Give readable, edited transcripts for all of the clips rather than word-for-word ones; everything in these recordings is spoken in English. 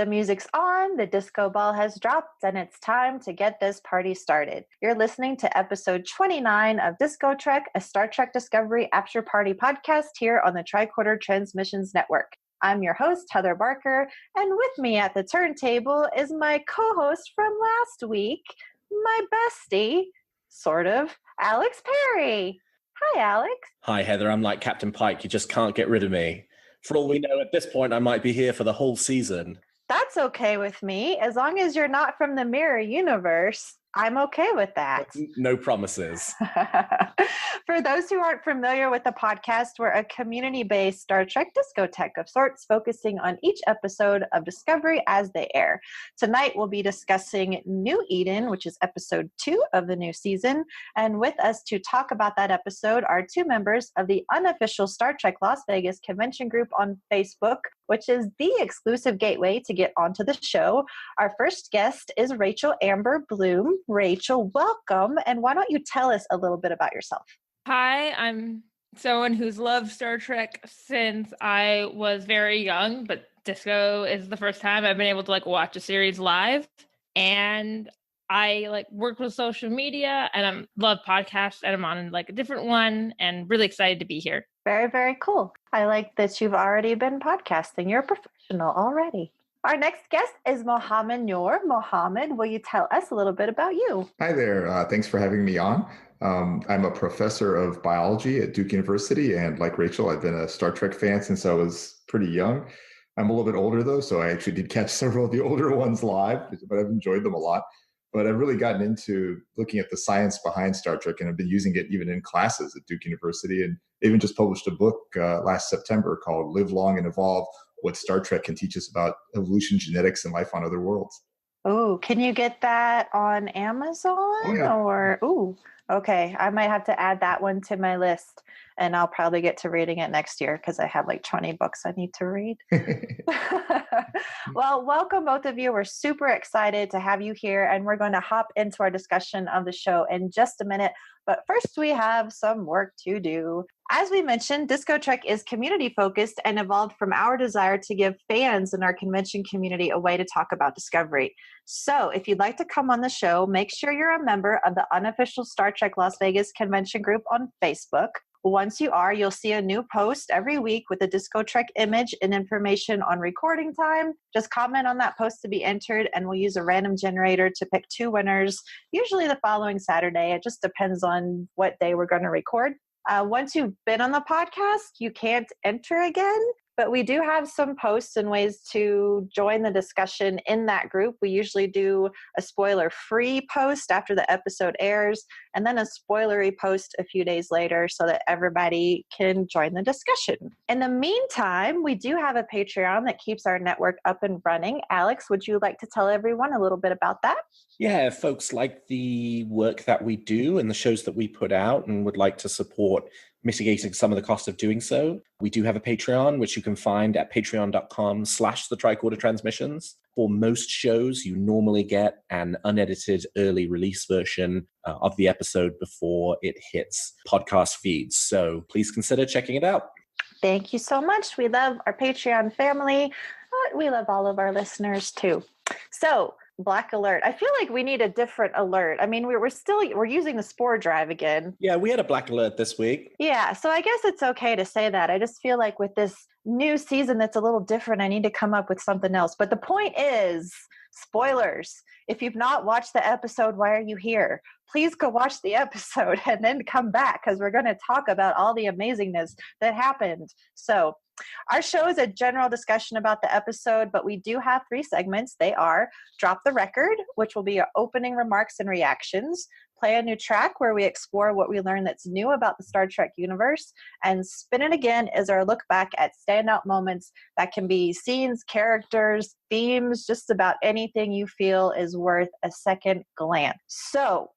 The music's on, the disco ball has dropped, and it's time to get this party started. You're listening to episode 29 of DiscoTrek, a Star Trek Discovery After Party podcast here on the Tricorder Transmissions Network. I'm your host, Heather Barker, and with me at the turntable is my co-host from last week, my bestie, sort of, Alex Perry. Hi, Alex. Hi, Heather. I'm like Captain Pike. You just can't get rid of me. For all we know, at this point, I might be here for the whole season. That's okay with me. As long as you're not from the mirror universe, I'm okay with that. No promises. For those who aren't familiar with the podcast, we're a community-based Star Trek discotheque of sorts, focusing on each episode of Discovery as they air. Tonight, we'll be discussing New Eden, which is episode 2 of the new season. And with us to talk about that episode are two members of the unofficial Star Trek Las Vegas convention group on Facebook, which is the exclusive gateway to get onto the show. Our first guest is Rachel Amber Bloom. Rachel, welcome. And why don't you tell us a little bit about yourself? Hi, I'm someone who's loved Star Trek since I was very young, but Disco is the first time I've been able to watch a series live. And I work with social media and I love podcasts, and I'm on a different one and really excited to be here. Very, very cool. I like that you've already been podcasting. You're a professional already. Our next guest is Mohammad Noor. Mohammad, will you tell us a little bit about you? Hi there. Thanks for having me on. I'm a professor of biology at Duke University, and like Rachel, I've been a Star Trek fan since I was pretty young. I'm a little bit older, though, so I actually did catch several of the older ones live, but I've enjoyed them a lot. But I've really gotten into looking at the science behind Star Trek, and I've been using it even in classes at Duke University, and even just published a book last September called Live Long and Evolve: What Star Trek Can Teach Us About Evolution, Genetics, and Life on Other Worlds. Oh, can you get that on Amazon? Oh, yeah. Okay. I might have to add that one to my list, and I'll probably get to reading it next year because I have 20 books I need to read. Well, welcome both of you. We're super excited to have you here, and we're going to hop into our discussion of the show in just a minute. But first, we have some work to do. As we mentioned, DiscoTrek is community-focused and evolved from our desire to give fans in our convention community a way to talk about Discovery. So if you'd like to come on the show, make sure you're a member of the unofficial Star Trek Las Vegas convention group on Facebook. Once you are, you'll see a new post every week with a DiscoTrek image and information on recording time. Just comment on that post to be entered, and we'll use a random generator to pick 2 winners, usually the following Saturday. It just depends on what day we're going to record. Once you've been on the podcast, you can't enter again, but we do have some posts and ways to join the discussion in that group. We usually do a spoiler-free post after the episode airs, and then a spoilery post a few days later so that everybody can join the discussion. In the meantime, we do have a Patreon that keeps our network up and running. Alex, would you like to tell everyone a little bit about that? Yeah, if folks like the work that we do and the shows that we put out and would like to support mitigating some of the cost of doing so, we do have a Patreon, which you can find at patreon.com/the Tricorder Transmissions. For most shows, you normally get an unedited early release version of the episode before it hits podcast feeds. So please consider checking it out. Thank you so much. We love our Patreon family. We love all of our listeners too. So, Black alert. I feel like we need a different alert. I mean, we're using the Spore drive again. Yeah, we had a black alert this week. Yeah, so I guess it's okay to say that. I just feel like with this new season that's a little different, I need to come up with something else. But the point is, spoilers. If you've not watched the episode, why are you here? Please go watch the episode and then come back, because we're going to talk about all the amazingness that happened. So our show is a general discussion about the episode, but we do have 3 segments. They are Drop the Record, which will be our opening remarks and reactions, Play a New Track, where we explore what we learn that's new about the Star Trek universe, and Spin It Again is our look back at standout moments that can be scenes, characters, themes, just about anything you feel is worth a second glance. So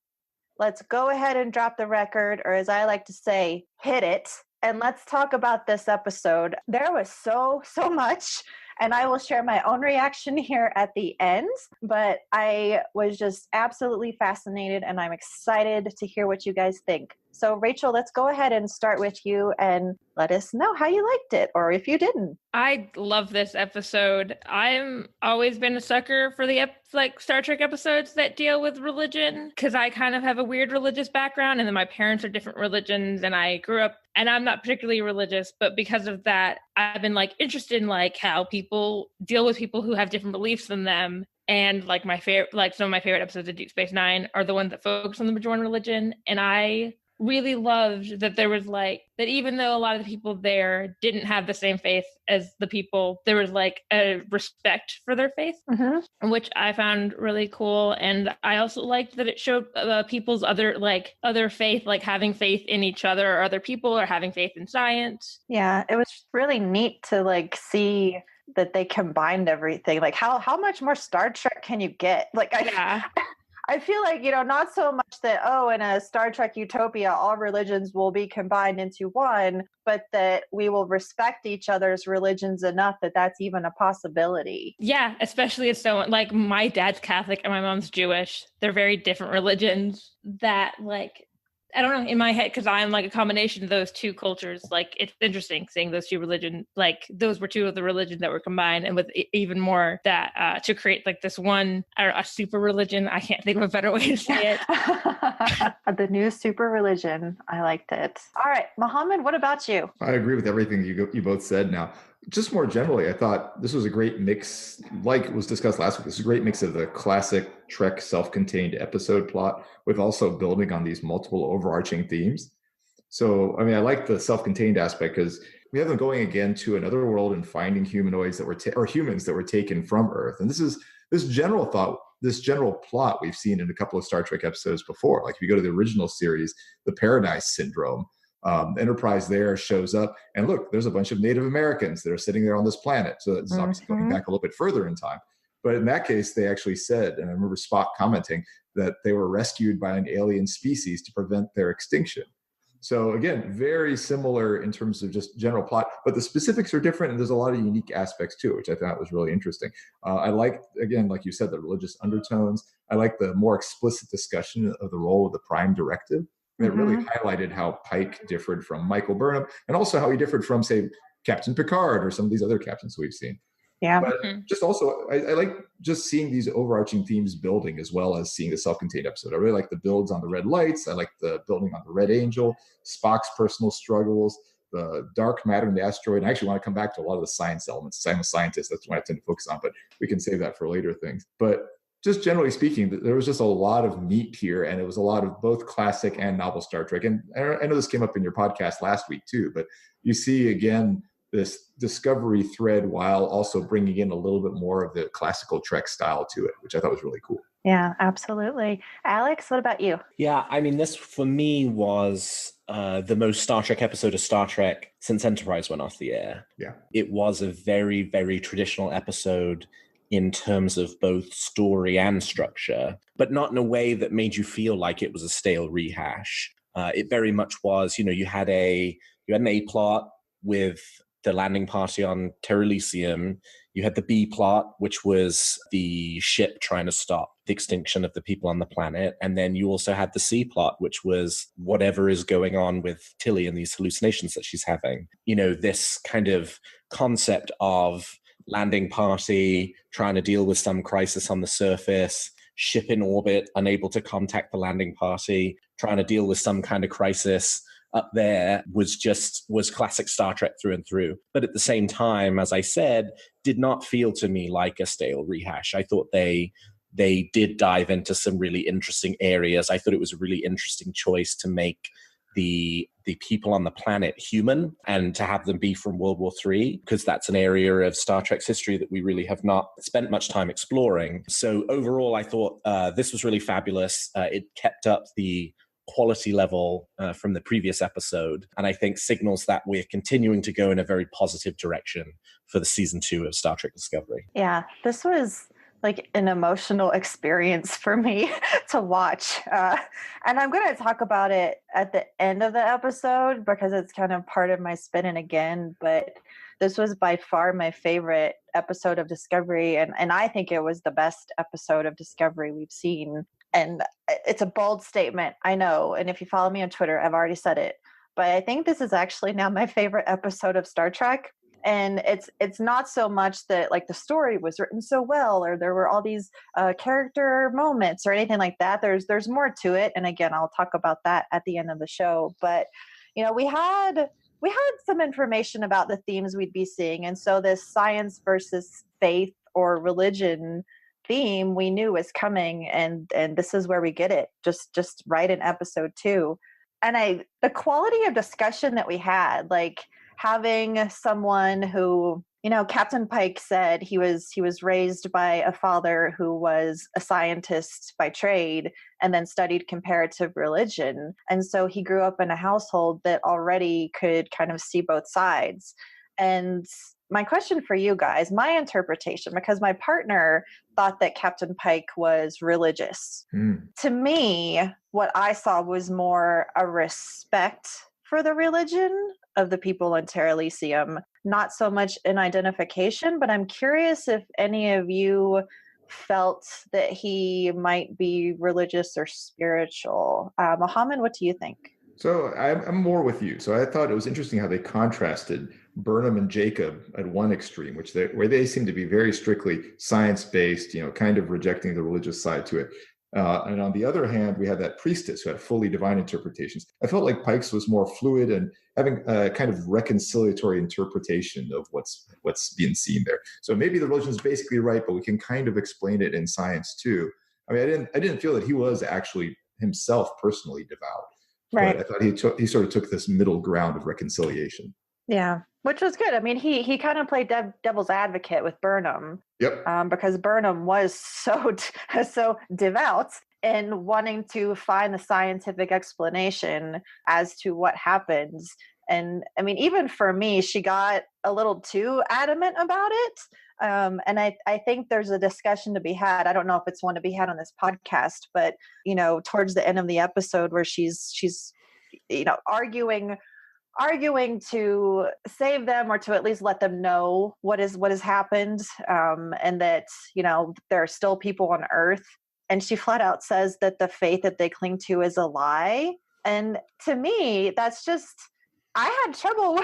let's go ahead and drop the record, or as I like to say, hit it. And let's talk about this episode. There was so much, and I will share my own reaction here at the end, but I was just absolutely fascinated, and I'm excited to hear what you guys think. So Rachel, let's go ahead and start with you and let us know how you liked it, or if you didn't. I love this episode. I'm always been a sucker for the Star Trek episodes that deal with religion, because I kind of have a weird religious background, and then my parents are different religions, and I grew up, and I'm not particularly religious, but because of that, I've been like interested in like how people deal with people who have different beliefs than them. And like my favorite, like some of my favorite episodes of Deep Space Nine are the ones that focus on the Bajoran religion, and I really loved that there was like that even though a lot of the people there didn't have the same faith as the people, there was like a respect for their faith, which I found really cool. And I also liked that it showed people's other faith, like having faith in each other or other people, or having faith in science. Yeah, it was really neat to like see that they combined everything. Like how much more Star Trek can you get? Like I feel like, not so much that, in a Star Trek utopia, all religions will be combined into one, but that we will respect each other's religions enough that that's even a possibility. Yeah, especially as someone like my dad's Catholic and my mom's Jewish. They're very different religions that like, I don't know, in my head, because I'm like a combination of those two cultures, like it's interesting seeing those two religions, like those were two of the religions that were combined, and with even more that to create like this one, a super religion. I can't think of a better way to say it. The new super religion. I liked it. All right, Mohammad, what about you? I agree with everything you both said. Now, just more generally, I thought this was a great mix, like was discussed last week. This is a great mix of the classic Trek self-contained episode plot with also building on these multiple overarching themes. So, I mean, I like the self-contained aspect because we have them going again to another world and finding humanoids that were or humans that were taken from Earth. And this general plot we've seen in a couple of Star Trek episodes before. Like if you go to the original series, the Paradise Syndrome, Enterprise there shows up, and look, there's a bunch of Native Americans that are sitting there on this planet. So it's obviously going back a little bit further in time. But in that case, they actually said, and I remember Spock commenting, that they were rescued by an alien species to prevent their extinction. So again, very similar in terms of just general plot, but the specifics are different, and there's a lot of unique aspects too, which I thought was really interesting. I like, again, like you said, the religious undertones. I like the more explicit discussion of the role of the Prime Directive. And it really highlighted how Pike differed from Michael Burnham, and also how he differed from, say, Captain Picard or some of these other captains we've seen. Yeah. But just also, I like just seeing these overarching themes building as well as seeing the self-contained episode. I really like the builds on the Red Lights. I like the building on the Red Angel, Spock's personal struggles, the dark matter in the asteroid. And I actually want to come back to a lot of the science elements. I'm a scientist. That's what I tend to focus on, but we can save that for later things. But just generally speaking, there was just a lot of meat here, and it was a lot of both classic and novel Star Trek. And I know this came up in your podcast last week too, but you see again this discovery thread while also bringing in a little bit more of the classical Trek style to it, which I thought was really cool. Yeah, absolutely. Alex, what about you? Yeah, I mean, this for me was the most Star Trek episode of Star Trek since Enterprise went off the air. Yeah. It was a very, very traditional episode in terms of both story and structure, but not in a way that made you feel like it was a stale rehash. It very much was, you had an A plot with the landing party on Terra Elysium. You had the B plot, which was the ship trying to stop the extinction of the people on the planet. And then you also had the C plot, which was whatever is going on with Tilly and these hallucinations that she's having. This kind of concept of landing party trying to deal with some crisis on the surface, ship in orbit, unable to contact the landing party, trying to deal with some kind of crisis up there was classic Star Trek through and through. But at the same time, as I said, did not feel to me like a stale rehash. I thought they did dive into some really interesting areas. I thought it was a really interesting choice to make the people on the planet human and to have them be from World War III, because that's an area of Star Trek's history that we really have not spent much time exploring. So overall, I thought this was really fabulous. It kept up the quality level from the previous episode, and I think signals that we're continuing to go in a very positive direction for the season 2 of Star Trek Discovery. Yeah, this was like an emotional experience for me to watch. And I'm going to talk about it at the end of the episode because it's kind of part of my spinning again, but this was by far my favorite episode of Discovery, and I think it was the best episode of Discovery we've seen. And it's a bold statement, I know. And if you follow me on Twitter, I've already said it. But I think this is actually now my favorite episode of Star Trek. And it's not so much that like the story was written so well, or there were all these character moments or anything like that. There's more to it. And again, I'll talk about that at the end of the show. But we had some information about the themes we'd be seeing. And so this science versus faith or religion theme we knew was coming, and this is where we get it just right in episode 2. And the quality of discussion that we had, like having someone who, Captain Pike said he was raised by a father who was a scientist by trade and then studied comparative religion. And so he grew up in a household that already could kind of see both sides. And my question for you guys, my interpretation, because my partner thought that Captain Pike was religious. To me, what I saw was more a respect for the religion of the people in Terra Elysium, not so much an identification, but I'm curious if any of you felt that he might be religious or spiritual. Mohammad, what do you think? So I'm more with you. So I thought it was interesting how they contrasted Burnham and Jacob at one extreme, where they seem to be very strictly science-based, kind of rejecting the religious side to it. And on the other hand, we had that priestess who had fully divine interpretations. I felt like Pike's was more fluid and having a kind of reconciliatory interpretation of what's being seen there. So maybe the religion is basically right, but we can kind of explain it in science too. I mean, I didn't feel that he was actually himself personally devout. Right. But I thought he sort of took this middle ground of reconciliation. Yeah, which was good. I mean, he kind of played devil's advocate with Burnham. Yep. Because Burnham was so devout in wanting to find the scientific explanation as to what happens. And I mean, even for me, she got a little too adamant about it. And I think there's a discussion to be had. I don't know if it's one to be had on this podcast, but towards the end of the episode where she's arguing to save them, or to at least let them know what has happened, and that there are still people on Earth. And she flat out says that the faith that they cling to is a lie. And to me, that's just, I had trouble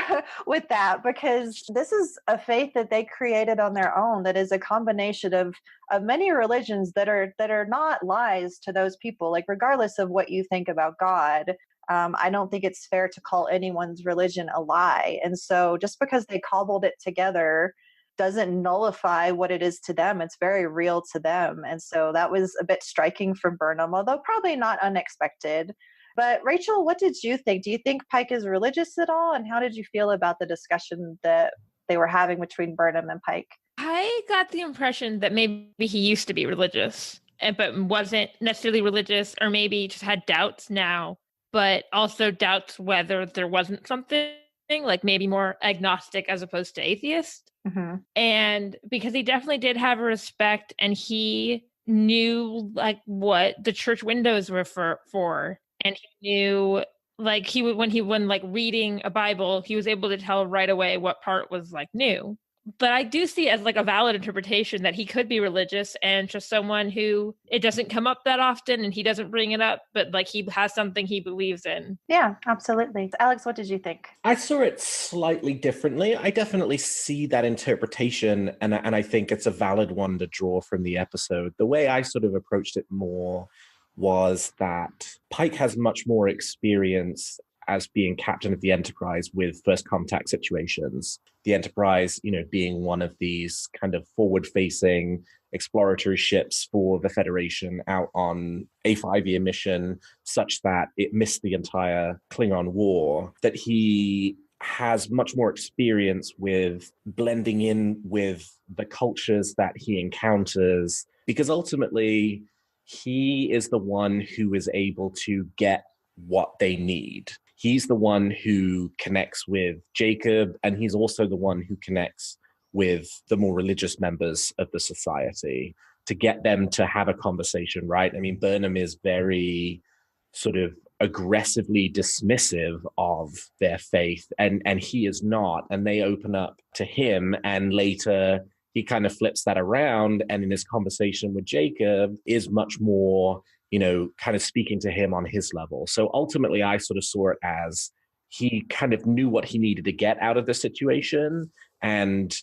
with that, because this is a faith that they created on their own, that is a combination of many religions that are not lies to those people. Like, regardless of what you think about God, I don't think it's fair to call anyone's religion a lie. And so just because they cobbled it together doesn't nullify what it is to them. It's very real to them. And so that was a bit striking from Burnham, although probably not unexpected. But Rachel, what did you think? Do you think Pike is religious at all? And how did you feel about the discussion that they were having between Burnham and Pike? I got the impression that maybe he used to be religious, but wasn't necessarily religious, or maybe just had doubts now, but also doubts whether there wasn't something, like maybe more agnostic as opposed to atheist. Mm-hmm. And because he definitely did have a respect, and he knew like what the church windows were for. And he knew, like, when like reading a Bible, he was able to tell right away what part was like new. But I do see it as like a valid interpretation that he could be religious, and just someone who it doesn't come up that often and he doesn't bring it up, but like he has something he believes in. Yeah, absolutely. Alex, what did you think? I saw it slightly differently. I definitely see that interpretation, and I think it's a valid one to draw from the episode. The way I sort of approached it more was that Pike has much more experience as being captain of the Enterprise with first contact situations. The Enterprise, being one of these kind of forward-facing exploratory ships for the Federation out on a 5-year mission, such that it missed the entire Klingon War, that he has much more experience with blending in with the cultures that he encounters, because ultimately he is the one who is able to get what they need. He's the one who connects with Jacob, and he's also the one who connects with the more religious members of the society to get them to have a conversation, right? I mean, Burnham is very sort of aggressively dismissive of their faith, and he is not, and they open up to him, and later he kind of flips that around, and in his conversation with Jacob is much more kind of speaking to him on his level. So ultimately, I sort of saw it as he kind of knew what he needed to get out of the situation. And,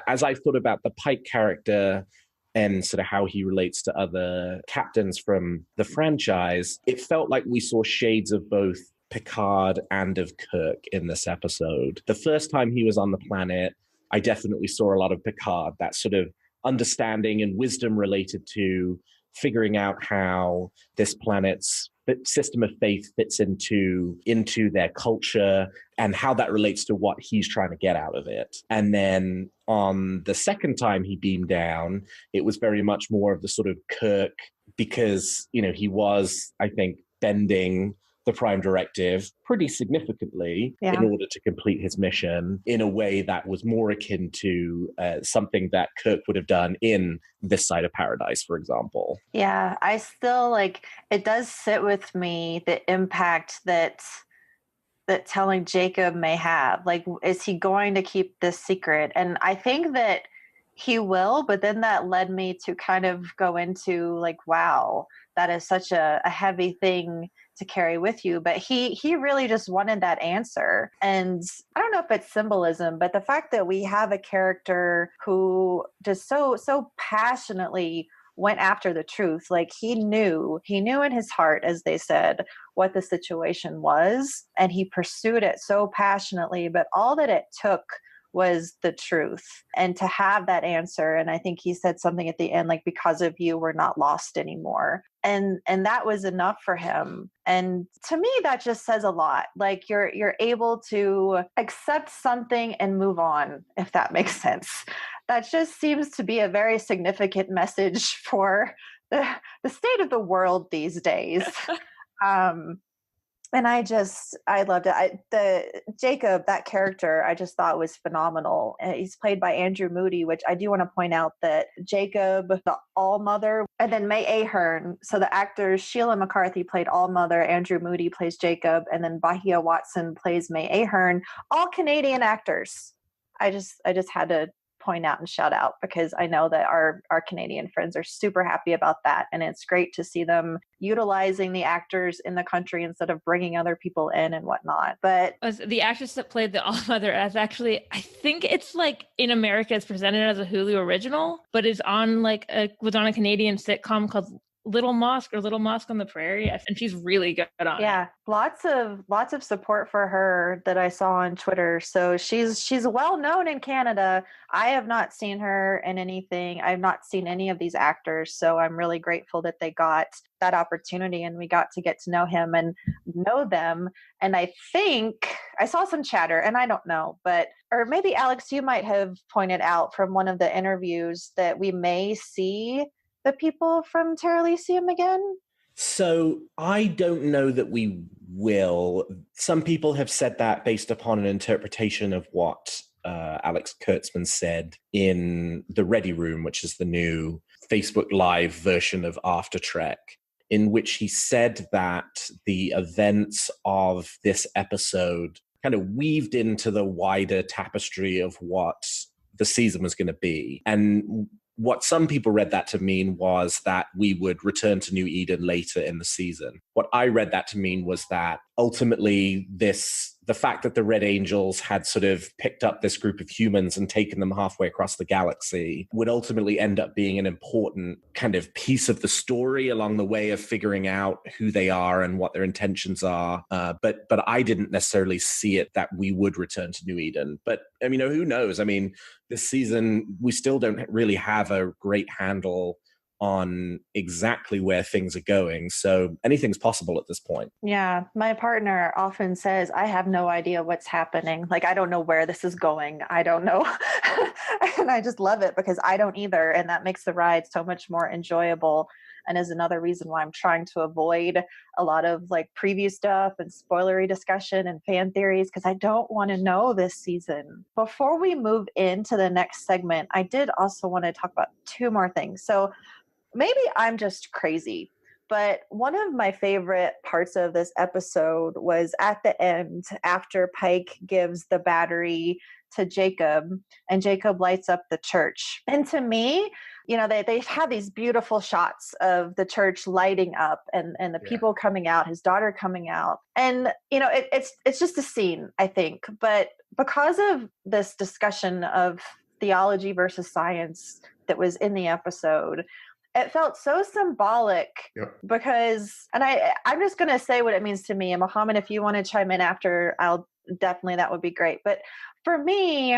as I thought about the Pike character and sort of how he relates to other captains from the franchise, it felt like we saw shades of both Picard and of Kirk in this episode. The first time he was on the planet, I definitely saw a lot of Picard, that sort of understanding and wisdom related to figuring out how this planet's system of faith fits into their culture and how that relates to what he's trying to get out of it. And then on the second time he beamed down, it was very much more of the sort of Kirk, because, he was, I think, bending the Prime Directive pretty significantly in order to complete his mission in a way that was more akin to something that Kirk would have done in This Side of Paradise, for example. Yeah, I still it does sit with me the impact that telling Jacob may have. Is he going to keep this secret? And I think that he will, but then that led me to kind of go into wow, that is such a heavy thing to carry with you. But he really just wanted that answer. And I don't know if it's symbolism, but the fact that we have a character who just so passionately went after the truth, he knew in his heart, as they said, what the situation was, and he pursued it so passionately, but all that it took was the truth, and to have that answer. And I think he said something at the end, because of you, we're not lost anymore. And that was enough for him. And to me, that just says a lot. You're able to accept something and move on, if that makes sense. That just seems to be a very significant message for the state of the world these days. And I loved it. The Jacob, that character, I just thought was phenomenal. And he's played by Andrew Moody, which I do want to point out that Jacob, the All-Mother, and then May Ahern. So the actors, Sheila McCarthy played All-Mother, Andrew Moody plays Jacob, and then Bahia Watson plays May Ahern. All Canadian actors. I just had to point out and shout out, because I know that our Canadian friends are super happy about that. And it's great to see them utilizing the actors in the country instead of bringing other people in and whatnot. But the actress that played the All-Mother, as actually, I think it's in America, it's presented as a Hulu original, but is on was on a Canadian sitcom called Little Mosque on the Prairie, and she's really good on it. Yeah, lots of support for her that I saw on Twitter. So she's well known in Canada. I have not seen her in anything. I've not seen any of these actors. So I'm really grateful that they got that opportunity and we got to get to know him and know them. And I think I saw some chatter, and I don't know, or maybe Alex, you might have pointed out from one of the interviews that we may see the people from Terra Elysium again? So I don't know that we will. Some people have said that based upon an interpretation of what Alex Kurtzman said in the Ready Room, which is the new Facebook Live version of After Trek, in which he said that the events of this episode kind of weaved into the wider tapestry of what the season was going to be. And what some people read that to mean was that we would return to New Eden later in the season. What I read that to mean was that ultimately the fact that the Red Angels had sort of picked up this group of humans and taken them halfway across the galaxy would ultimately end up being an important kind of piece of the story along the way of figuring out who they are and what their intentions are. But I didn't necessarily see it that we would return to New Eden. But I mean, who knows? I mean, this season, we still don't really have a great handle on exactly where things are going. So anything's possible at this point. Yeah. My partner often says, I have no idea what's happening. I don't know where this is going. I don't know. And I just love it because I don't either. And that makes the ride so much more enjoyable. And is another reason why I'm trying to avoid a lot of preview stuff and spoilery discussion and fan theories, because I don't want to know this season. Before we move into the next segment, I did also want to talk about two more things. So maybe I'm just crazy, but one of my favorite parts of this episode was at the end after Pike gives the battery to Jacob, and Jacob lights up the church. And to me, they have these beautiful shots of the church lighting up and the people coming out, his daughter coming out. And, it's just a scene, I think. But because of this discussion of theology versus science that was in the episode, it felt so symbolic because, and I'm just going to say what it means to me. And Mohammad, if you want to chime in after, that would be great. But for me,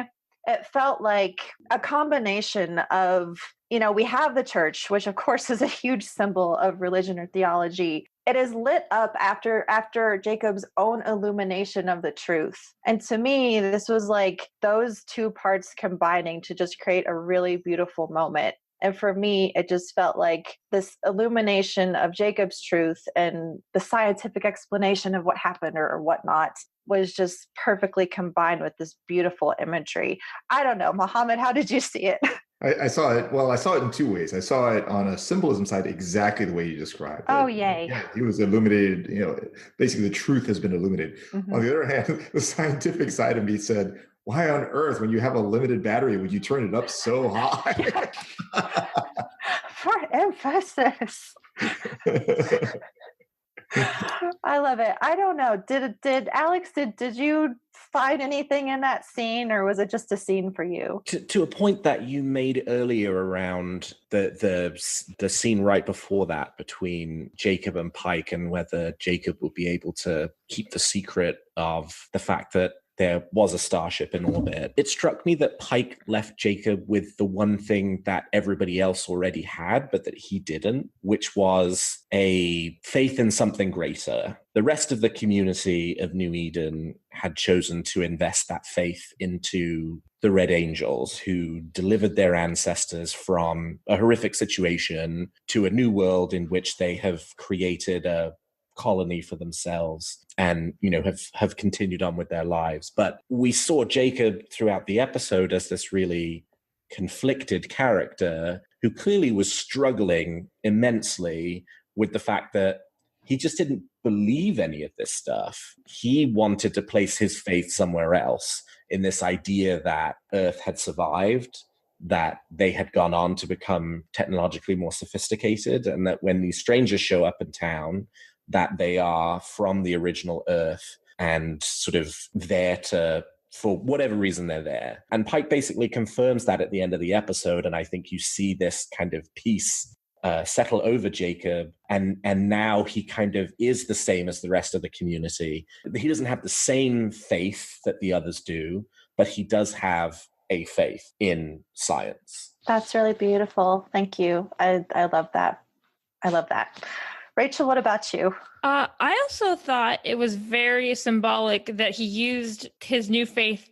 it felt like a combination of, we have the church, which of course is a huge symbol of religion or theology. It is lit up after Jacob's own illumination of the truth. And to me, this was like those two parts combining to just create a really beautiful moment. And for me, it just felt like this illumination of Jacob's truth and the scientific explanation of what happened or whatnot was just perfectly combined with this beautiful imagery. I don't know, Mohammad, how did you see it? I saw it. Well, I saw it in two ways. I saw it on a symbolism side exactly the way you described it. Oh, yay. Yeah, he was illuminated, basically the truth has been illuminated. Mm-hmm. On the other hand, the scientific side of me said, why on earth, when you have a limited battery, would you turn it up so high? For emphasis. I love it. I don't know. Did Alex, did you find anything in that scene, or was it just a scene for you? To a point that you made earlier around the scene right before that between Jacob and Pike, and whether Jacob would be able to keep the secret of the fact that there was a starship in orbit. It struck me that Pike left Jacob with the one thing that everybody else already had, but that he didn't, which was a faith in something greater. The rest of the community of New Eden had chosen to invest that faith into the Red Angels, who delivered their ancestors from a horrific situation to a new world in which they have created a colony for themselves and have continued on with their lives. But we saw Jacob throughout the episode as this really conflicted character who clearly was struggling immensely with the fact that he just didn't believe any of this stuff. He wanted to place his faith somewhere else, in this idea that Earth had survived, that they had gone on to become technologically more sophisticated, and that when these strangers show up in town, that they are from the original Earth and sort of there to, for whatever reason they're there. And Pike basically confirms that at the end of the episode, and I think you see this kind of peace settle over Jacob, and now he kind of is the same as the rest of the community. He doesn't have the same faith that the others do, but he does have a faith in science. That's really beautiful. Thank you. I love that. I love that. Rachel, what about you? I also thought it was very symbolic that he used his new faith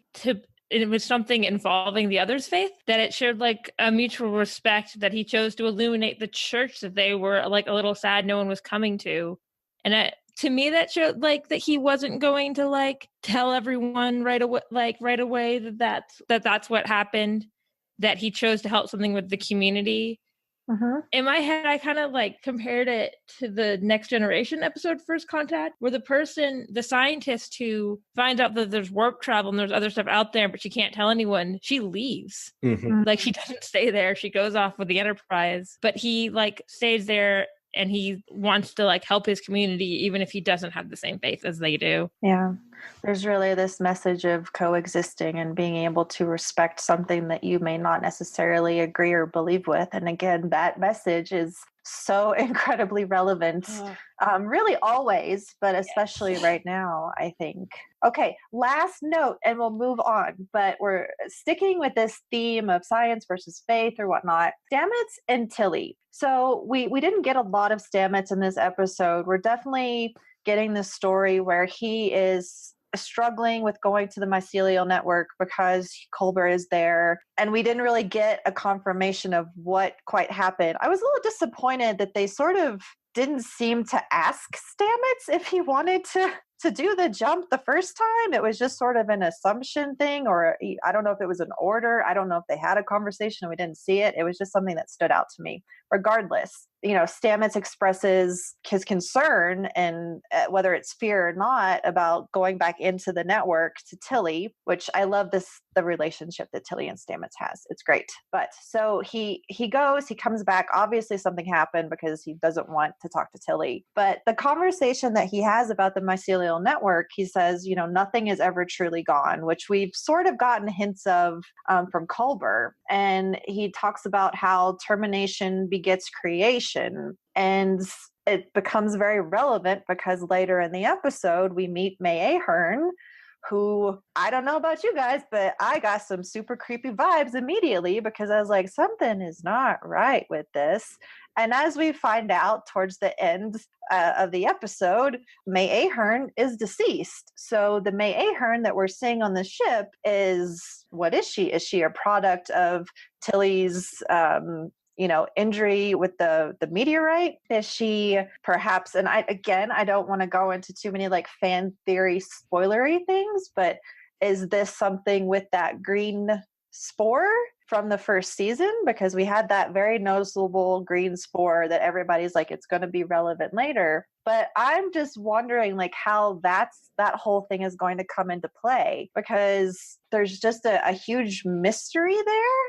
it was something involving the other's faith, that it showed like a mutual respect, that he chose to illuminate the church that they were like a little sad no one was coming to. And to me, that showed like that he wasn't going to like tell everyone right away that that's what happened, that he chose to help something with the community. Uh-huh. In my head, I kind of like compared it to the Next Generation episode, First Contact, where the scientist who finds out that there's warp travel and there's other stuff out there, but she can't tell anyone, she leaves. Mm-hmm. Like, she doesn't stay there. She goes off with the Enterprise, but he like stays there, and he wants to like help his community, even if he doesn't have the same faith as they do. Yeah. There's really this message of coexisting and being able to respect something that you may not necessarily agree or believe with. And again, that message is so incredibly relevant, really always, but especially right now, I think. Okay, last note, and we'll move on, but we're sticking with this theme of science versus faith or whatnot. Stamets and Tilly. So we didn't get a lot of Stamets in this episode. We're definitely getting this story where he is struggling with going to the mycelial network because Culber is there. And we didn't really get a confirmation of what quite happened. I was a little disappointed that they sort of didn't seem to ask Stamets if he wanted to do the jump the first time. It was just sort of an assumption thing, or I don't know if it was an order. I don't know if they had a conversation and we didn't see it. It was just something that stood out to me. Regardless, Stamets expresses his concern, and whether it's fear or not, about going back into the network to Tilly, which I love this the relationship that Tilly and Stamets has. It's great. But so he comes back. Obviously something happened because he doesn't want to talk to Tilly. But the conversation that he has about the mycelial network, he says, nothing is ever truly gone, which we've sort of gotten hints of from Culber. And he talks about how termination begets creation. And it becomes very relevant because later in the episode, we meet May Ahern, who, I don't know about you guys, but I got some super creepy vibes immediately because I was like, something is not right with this. And as we find out towards the end of the episode, May Ahern is deceased. So the May Ahern that we're seeing on the ship what is she? Is she a product of Tilly's injury with the meteorite? Is she perhaps, and I don't want to go into too many like fan theory spoilery things, but is this something with that green spore from the first season? Because we had that very noticeable green spore that everybody's like, it's going to be relevant later. But I'm just wondering like how that whole thing is going to come into play, because there's just a huge mystery there.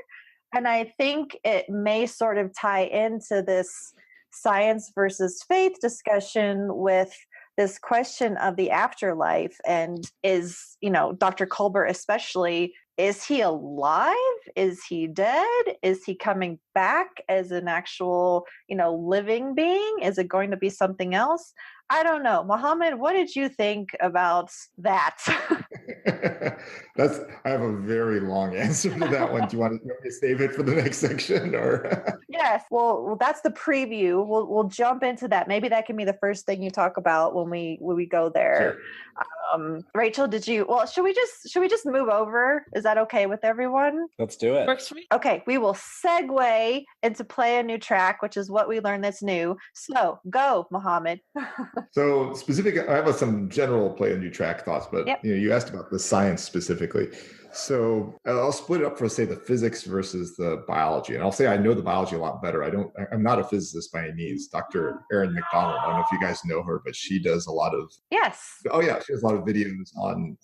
And I think it may sort of tie into this science versus faith discussion with this question of the afterlife. And is, Dr. Culber especially, is he alive? Is he dead? Is he coming back as an actual, living being? Is it going to be something else? I don't know. Mohammad, what did you think about that? I have a very long answer to that one. Do you want me to save it for the next section, or? Yes. Well, that's the preview. We'll jump into that. Maybe that can be the first thing you talk about when we go there. Sure. Rachel, should we just move over? Is that okay with everyone? Let's do it. Works for me. Okay, we will segue into play a new track, which is what we learned that's new. So go, Mohammad. So I have some general play a new track thoughts, but Yep. you asked about the science specifically. So I'll split it up for, say, the physics versus the biology. And I'll say I know the biology a lot better. I'm not a physicist by any means. Dr. Erin McDonald, I don't know if you guys know her, but she does a lot of, Yes. oh yeah, she has a lot of videos on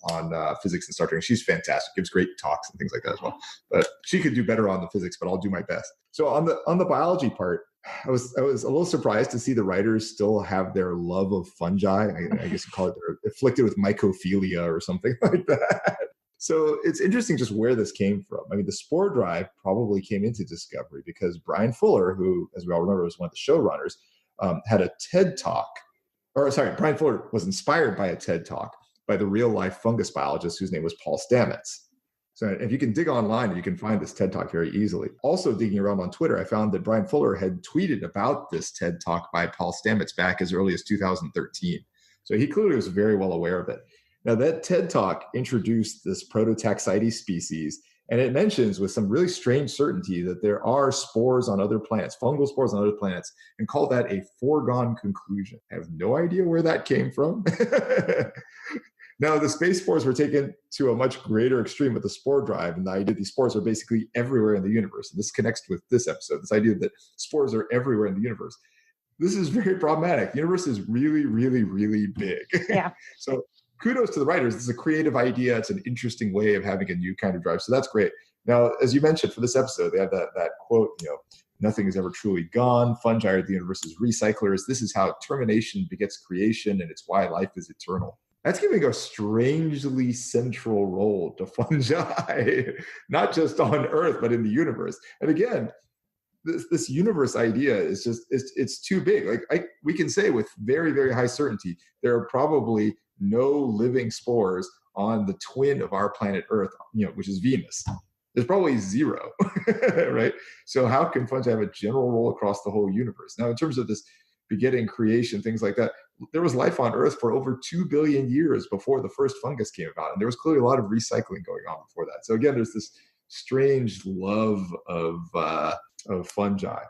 physics and Star Trek. She's fantastic, gives great talks and things like that as well. But she could do better on the physics, but I'll do my best. So on the biology part, I was a little surprised to see the writers still have their love of fungi. I guess you call it, they're afflicted with mycophilia or something like that. So it's interesting just where this came from. I mean, the spore drive probably came into Discovery because Brian Fuller, who, as we all remember, was one of the showrunners, had a TED Talk. Brian Fuller was inspired by a TED Talk by the real-life fungus biologist whose name was Paul Stamets. So if you can dig online, you can find this TED Talk very easily. Also digging around on Twitter, I found that Brian Fuller had tweeted about this TED Talk by Paul Stamets back as early as 2013. So he clearly was very well aware of it. Now, that TED Talk introduced this Prototaxites species, and it mentions with some really strange certainty that there are spores on other planets, fungal spores on other planets, and called that a foregone conclusion. I have no idea where that came from. Now, the space spores were taken to a much greater extreme with the spore drive, and the idea that these spores are basically everywhere in the universe. And this connects with this episode, this idea that spores are everywhere in the universe. This is very problematic. The universe is really, really, really big. Yeah. So kudos to the writers. This is a creative idea. It's an interesting way of having a new kind of drive. So that's great. Now, as you mentioned, for this episode, they have that quote, nothing is ever truly gone. Fungi are the universe's recyclers. This is how termination begets creation, and it's why life is eternal. That's giving a strangely central role to fungi, not just on Earth, but in the universe. And again, this universe idea is just, it's too big. We can say with very, very high certainty, there are probably no living spores on the twin of our planet Earth, which is Venus. There's probably zero, right? So how can fungi have a general role across the whole universe? Now, in terms of this begetting, creation, things like that, there was life on Earth for over 2 billion years before the first fungus came about. And there was clearly a lot of recycling going on before that. So again, there's this strange love of fungi.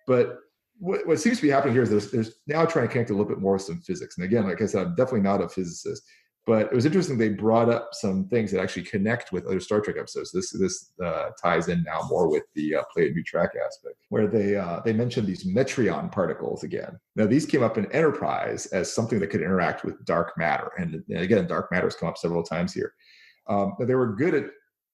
But what seems to be happening here is there's now trying to connect a little bit more with some physics. And again, like I said, I'm definitely not a physicist, but it was interesting they brought up some things that actually connect with other Star Trek episodes. This ties in now more with the play a new track aspect, where they mentioned these Metreon particles again. Now, these came up in Enterprise as something that could interact with dark matter. And again, dark matter has come up several times here. But they were good at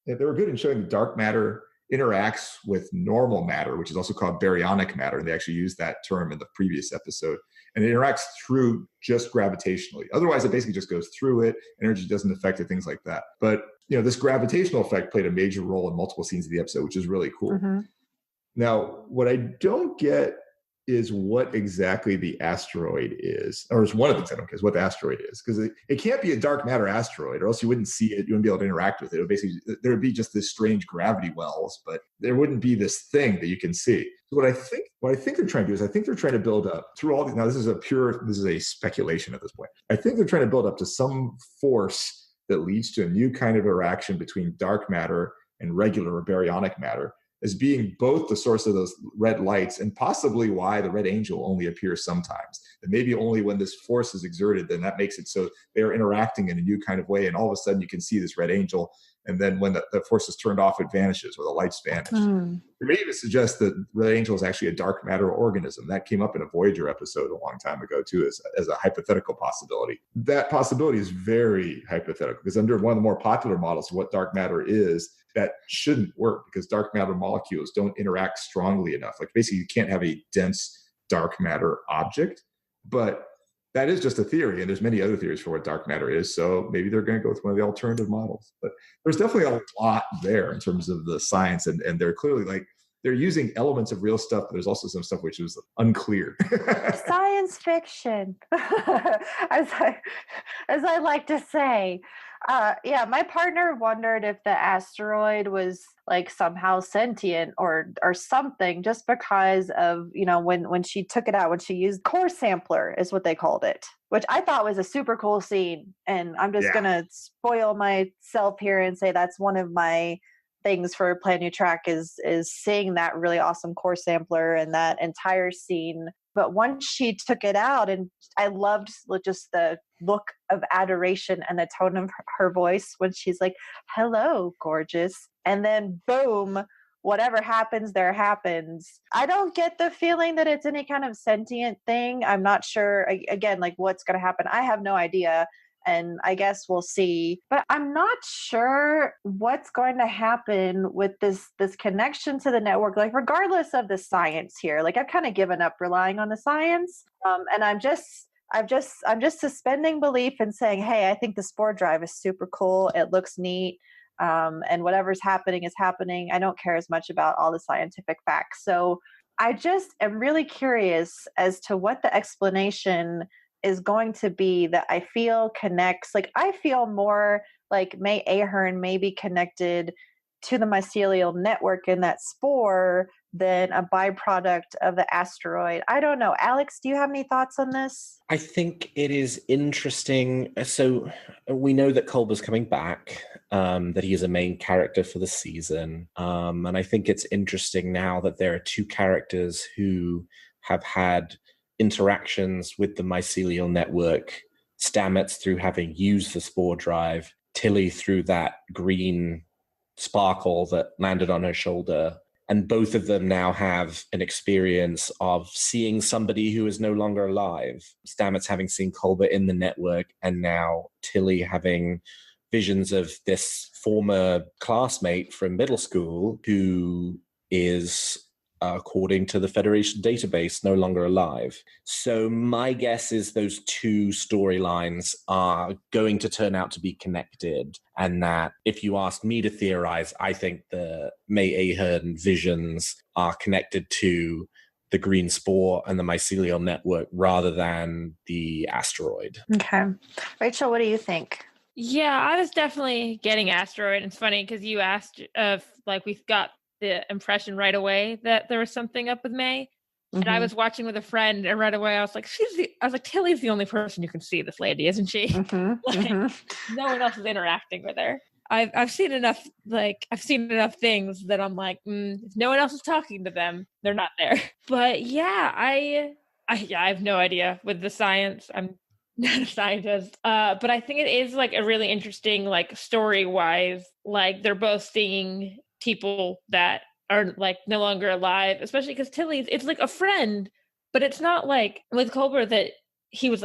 they were good in showing that dark matter interacts with normal matter, which is also called baryonic matter. And they actually used that term in the previous episode. And it interacts through just gravitationally. Otherwise, it basically just goes through it. Energy doesn't affect it, things like that. But this gravitational effect played a major role in multiple scenes of the episode, which is really cool. Mm-hmm. Now, what I don't get is what exactly the asteroid is, or it's one of the things I don't get is what the asteroid is, because it can't be a dark matter asteroid, or else you wouldn't see it, you wouldn't be able to interact with it. It would basically, there would be just this strange gravity wells, but there wouldn't be this thing that you can see. So what I think they're trying to do is I think they're trying to build up through all these. Now this is a speculation at this point. I think they're trying to build up to some force that leads to a new kind of interaction between dark matter and regular or baryonic matter, as being both the source of those red lights and possibly why the red angel only appears sometimes. And maybe only when this force is exerted, then that makes it so they're interacting in a new kind of way. And all of a sudden you can see this red angel. And then when the force is turned off, it vanishes, or the lights vanish. It may even suggest that red angel is actually a dark matter organism. That came up in a Voyager episode a long time ago too, as a hypothetical possibility. That possibility is very hypothetical, because under one of the more popular models of what dark matter is, that shouldn't work, because dark matter molecules don't interact strongly enough. Like basically you can't have a dense dark matter object, but that is just a theory, and there's many other theories for what dark matter is. So maybe they're going to go with one of the alternative models. But there's definitely a lot there in terms of the science, and they're clearly they're using elements of real stuff, but there's also some stuff which is unclear. Science fiction, as I like to say. Yeah, my partner wondered if the asteroid was somehow sentient or something, just because of when she took it out, when she used core sampler is what they called it, which I thought was a super cool scene. And I'm just gonna spoil myself here and say that's one of my things for Plan New Track is seeing that really awesome core sampler and that entire scene. But once she took it out, and I loved just the look of adoration and the tone of her voice when she's like, "Hello, gorgeous." And then boom, whatever happens, there happens. I don't get the feeling that it's any kind of sentient thing. I'm not sure, again, what's going to happen. I have no idea. And I guess we'll see. But I'm not sure what's going to happen with this connection to the network, regardless of the science here. I've kind of given up relying on the science. And I'm just suspending belief and saying, hey, I think the spore drive is super cool. It looks neat. And whatever's happening is happening. I don't care as much about all the scientific facts. So I just am really curious as to what the explanation is going to be that I feel connects. I feel more like May Ahern may be connected to the mycelial network in that spore than a byproduct of the asteroid. I don't know. Alex, do you have any thoughts on this? I think it is interesting. So we know that Culber's coming back, that he is a main character for the season. And I think it's interesting now that there are two characters who have had interactions with the mycelial network. Stamets through having used the spore drive, Tilly through that green sparkle that landed on her shoulder. And both of them now have an experience of seeing somebody who is no longer alive. Stamets having seen Culber in the network, and now Tilly having visions of this former classmate from middle school who is, according to the Federation database, no longer alive. So my guess is those two storylines are going to turn out to be connected. And that, if you ask me to theorize, I think the May Ahern visions are connected to the green spore and the mycelial network rather than the asteroid. Okay. Rachel, what do you think? Yeah, I was definitely getting asteroid. It's funny because you asked if we've got the impression right away that there was something up with May. And I was watching with a friend, and right away I was like, Tilly's the only person you can see this lady, isn't she? No one else is interacting with her. I've seen enough things that I'm like, if no one else is talking to them, they're not there. But yeah, I have no idea with the science. I'm not a scientist. But I think it is a really interesting, story-wise, they're both seeing people that are no longer alive, especially because Tilly's, it's a friend, but it's not with Culber that he was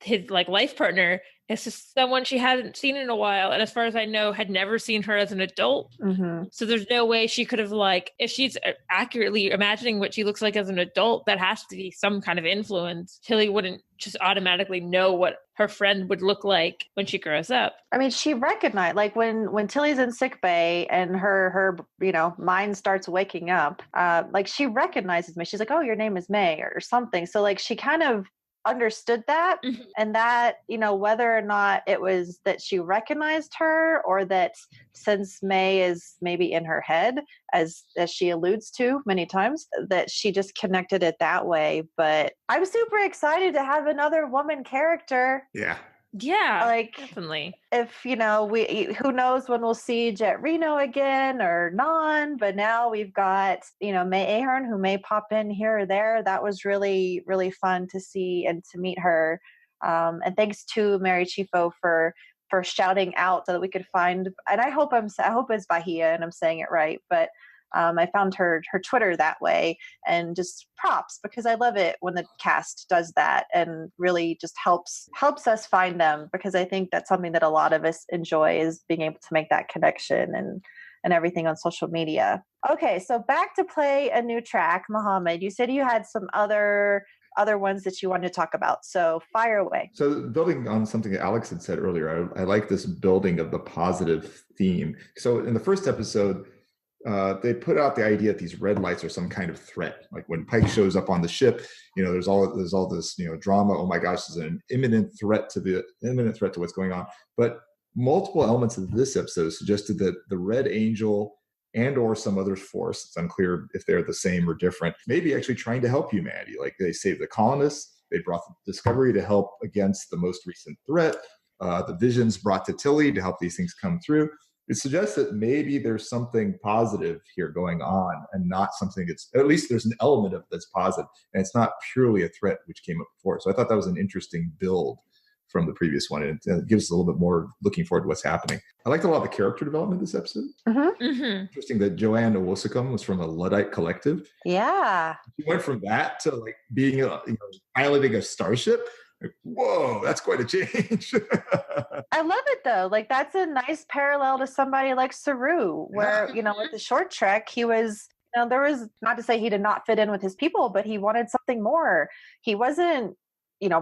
his like life partner is just someone she hadn't seen in a while, and as far as I know, had never seen her as an adult. Mm-hmm. So there's no way she could have, like, if she's accurately imagining what she looks like as an adult, that has to be some kind of influence. Tilly wouldn't just automatically know what her friend would look like when she grows up. I mean, she recognized, like, when Tilly's in sick bay and her mind starts waking up, like, she recognizes me. She's like, oh, your name is May or something. So like she kind of understood that. Mhm. And that, whether or not it was that she recognized her, or that since May is maybe in her head, as she alludes to many times, that she just connected it that way. But I'm super excited to have another woman character. Yeah. Yeah, Like, definitely. if we, who knows when we'll see Jet Reno again or non, but now we've got May Ahern, who may pop in here or there. That was really, really fun to see and to meet her, and thanks to Mary Chifo for shouting out so that we could find, and I hope it's Bahia and I'm saying it right, but I found her Twitter that way, and just props, because I love it when the cast does that and really just helps us find them, because I think that's something that a lot of us enjoy, is being able to make that connection and everything on social media. Okay, so back to play a new track. Mohammad, you said you had some other ones that you wanted to talk about, so fire away. So building on something that Alex had said earlier, I like this building of the positive theme. So in the first episode, they put out the idea that these red lights are some kind of threat. Like when Pike shows up on the ship, there's all this drama. Oh my gosh, there's an imminent threat to what's going on. But multiple elements of this episode suggested that the Red Angel and or some other force, it's unclear if they're the same or different, maybe actually trying to help humanity. Like they saved the colonists, they brought the Discovery to help against the most recent threat. The visions brought to Tilly to help these things come through. It suggests that maybe there's something positive here going on, and not something that's, at least there's an element of that's positive, and it's not purely a threat, which came up before. So I thought that was an interesting build from the previous one, and it gives us a little bit more looking forward to what's happening. I liked a lot of the character development this episode. Mm-hmm. Mm-hmm. Interesting that Joanne Owosicum was from a Luddite collective. Yeah. She went from that to like being piloting a starship. Like, whoa, that's quite a change. I love it though. Like, that's a nice parallel to somebody like Saru, where, with the short trek, he was, there was, not to say he did not fit in with his people, but he wanted something more. He wasn't,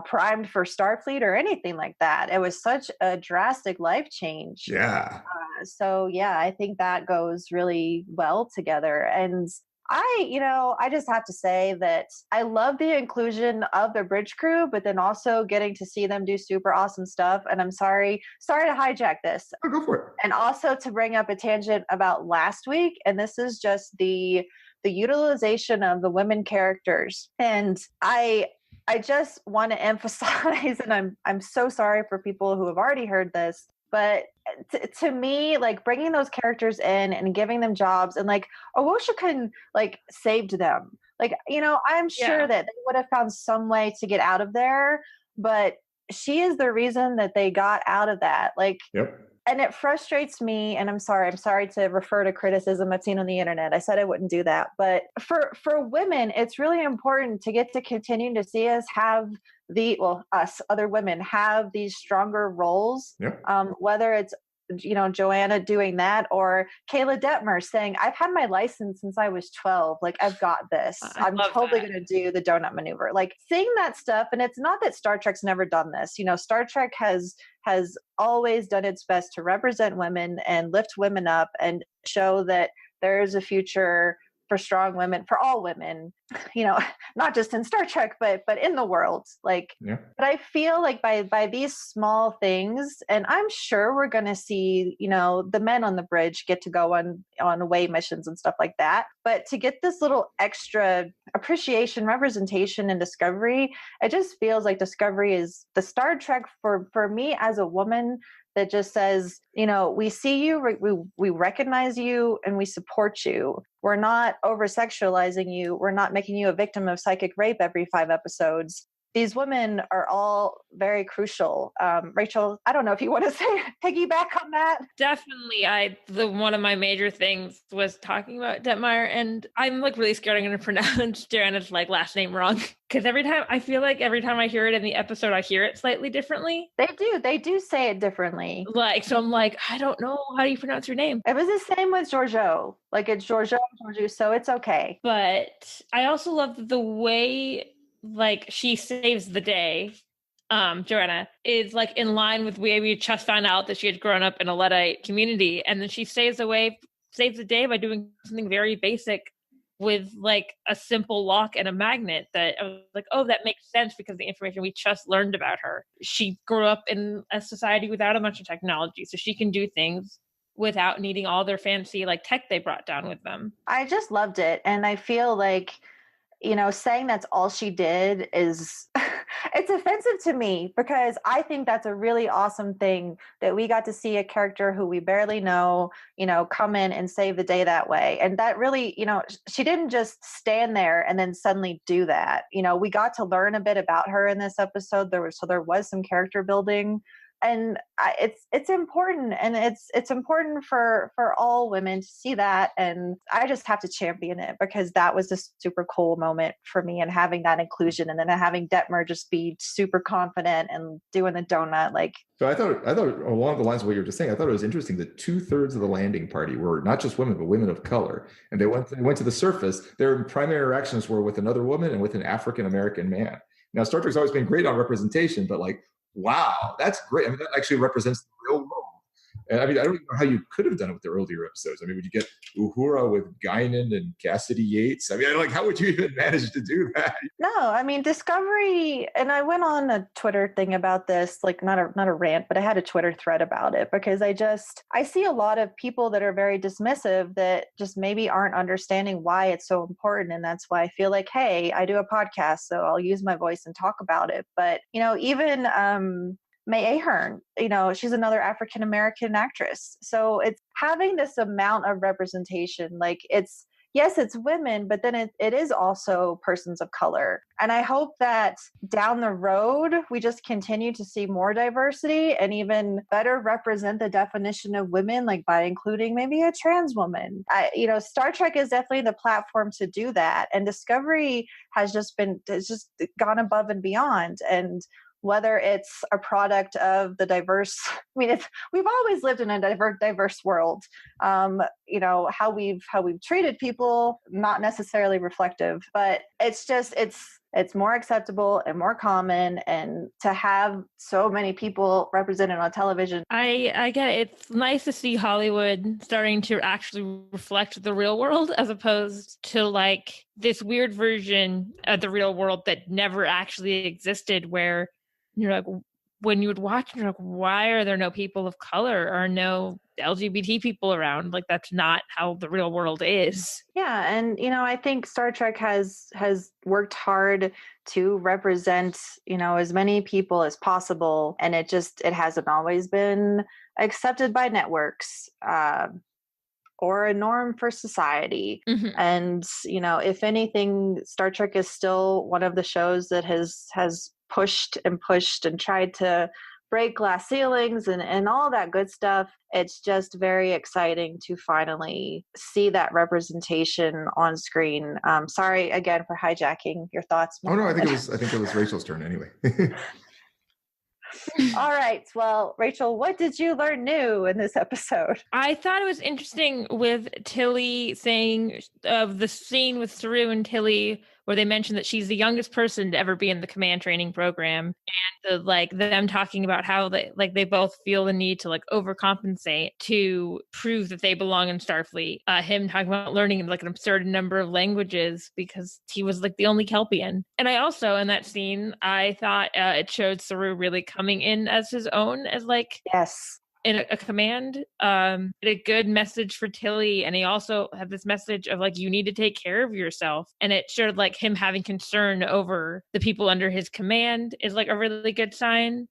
primed for Starfleet or anything like that. It was such a drastic life change. Yeah. So yeah, I think that goes really well together. And I just have to say that I love the inclusion of the bridge crew, but then also getting to see them do super awesome stuff. And I'm sorry to hijack this. Oh, go for it. And also to bring up a tangent about last week. And this is just the utilization of the women characters. And I just want to emphasize, and I'm so sorry for people who have already heard this, but to me, like, bringing those characters in and giving them jobs, and like Owosicum like saved them. Like, I'm sure that they would have found some way to get out of there, but she is the reason that they got out of that. Like, yep. And it frustrates me, and I'm sorry to refer to criticism I've seen on the internet. I said I wouldn't do that. But for women, it's really important to get to continue to see us have us other women have these stronger roles, Yep. Whether it's, Joanna doing that, or Kayla Detmer saying, I've had my license since I was 12. Like, I've got this. I'm totally going to do the donut maneuver. Like, seeing that stuff. And it's not that Star Trek's never done this. Star Trek has always done its best to represent women and lift women up and show that there is a future for strong women, for all women, not just in Star Trek, but in the world. Like, yeah. But I feel like by these small things, and I'm sure we're going to see, the men on the bridge get to go on away missions and stuff like that. But to get this little extra appreciation, representation, and Discovery, it just feels like Discovery is the Star Trek for me as a woman, that just says, we see you, we recognize you, and we support you. We're not over-sexualizing you. We're not making you a victim of psychic rape every 5 episodes. these women are all very crucial. Rachel, I don't know if you want to say piggyback on that. Definitely. One of my major things was talking about Detmeyer, and I'm like really scared I'm going to pronounce Joanna's like last name wrong. Because every time I hear it in the episode, I hear it slightly differently. They do say it differently. Like, so I'm like, I don't know, how do you pronounce your name? It was the same with Giorgio. Like it's Giorgio, so it's okay. But I also love the way like she saves the day. Joanna is like in line with where we just found out that she had grown up in a Luddite community, and then she saves the day by doing something very basic with like a simple lock and a magnet that I was like, oh, that makes sense because the information we just learned about her. She grew up in a society without a bunch of technology, so she can do things without needing all their fancy like tech they brought down with them. I just loved it. And I feel like, saying that's all she did is it's offensive to me, because I think that's a really awesome thing that we got to see a character who we barely know, come in and save the day that way. And that really, she didn't just stand there and then suddenly do that. We got to learn a bit about her in this episode. There was some character building. And it's important, and it's important for all women to see that. And I just have to champion it, because that was a super cool moment for me, and having that inclusion, and then having Detmer just be super confident and doing the donut. Like, so I thought along the lines of what you were just saying, I thought it was interesting that 2/3 of the landing party were not just women, but women of color. And they went to the surface. Their primary interactions were with another woman and with an African American man. Now, Star Trek's always been great on representation, but like, wow, that's great. I mean, that actually represents the real world. And I mean, I don't even know how you could have done it with the earlier episodes. I mean, would you get Uhura with Guinan and Cassidy Yates? I mean, how would you even manage to do that? No, I mean, Discovery, and I went on a Twitter thing about this, like not a rant, but I had a Twitter thread about it, because I see a lot of people that are very dismissive that just maybe aren't understanding why it's so important. And that's why I feel like, hey, I do a podcast, so I'll use my voice and talk about it. But, even May Ahern, she's another African American actress. So it's having this amount of representation. Like yes, it's women, but then it is also persons of color. And I hope that down the road, we just continue to see more diversity and even better represent the definition of women, like by including maybe a trans woman. Star Trek is definitely the platform to do that. And Discovery has just gone above and beyond. And whether it's a product of the diverse, we've always lived in a diverse world. How we've treated people, not necessarily reflective, but it's more acceptable and more common, and to have so many people represented on television. I get it. It's nice to see Hollywood starting to actually reflect the real world, as opposed to like this weird version of the real world that never actually existed, where you're like, when you would watch, you're like, why are there no people of color or no LGBT people around? Like, that's not how the real world is. Yeah. And, I think Star Trek has worked hard to represent, as many people as possible. And it hasn't always been accepted by networks, or a norm for society. Mm-hmm. And, if anything, Star Trek is still one of the shows that has pushed and tried to break glass ceilings and all that good stuff. It's just very exciting to finally see that representation on screen. Sorry again for hijacking your thoughts, Mohammad. Oh no, I think it was Rachel's turn anyway. All right. Well, Rachel, what did you learn new in this episode? I thought it was interesting with Tilly saying of the scene with Saru and Tilly, where they mentioned that she's the youngest person to ever be in the command training program, and them talking about how they both feel the need to like overcompensate to prove that they belong in Starfleet. Him talking about learning like an absurd number of languages because he was like the only Kelpian. And I also, in that scene, I thought it showed Saru really coming in as his own, as like, yes, in a command, a good message for Tilly. And he also had this message of like, you need to take care of yourself. And it showed like him having concern over the people under his command is like a really good sign.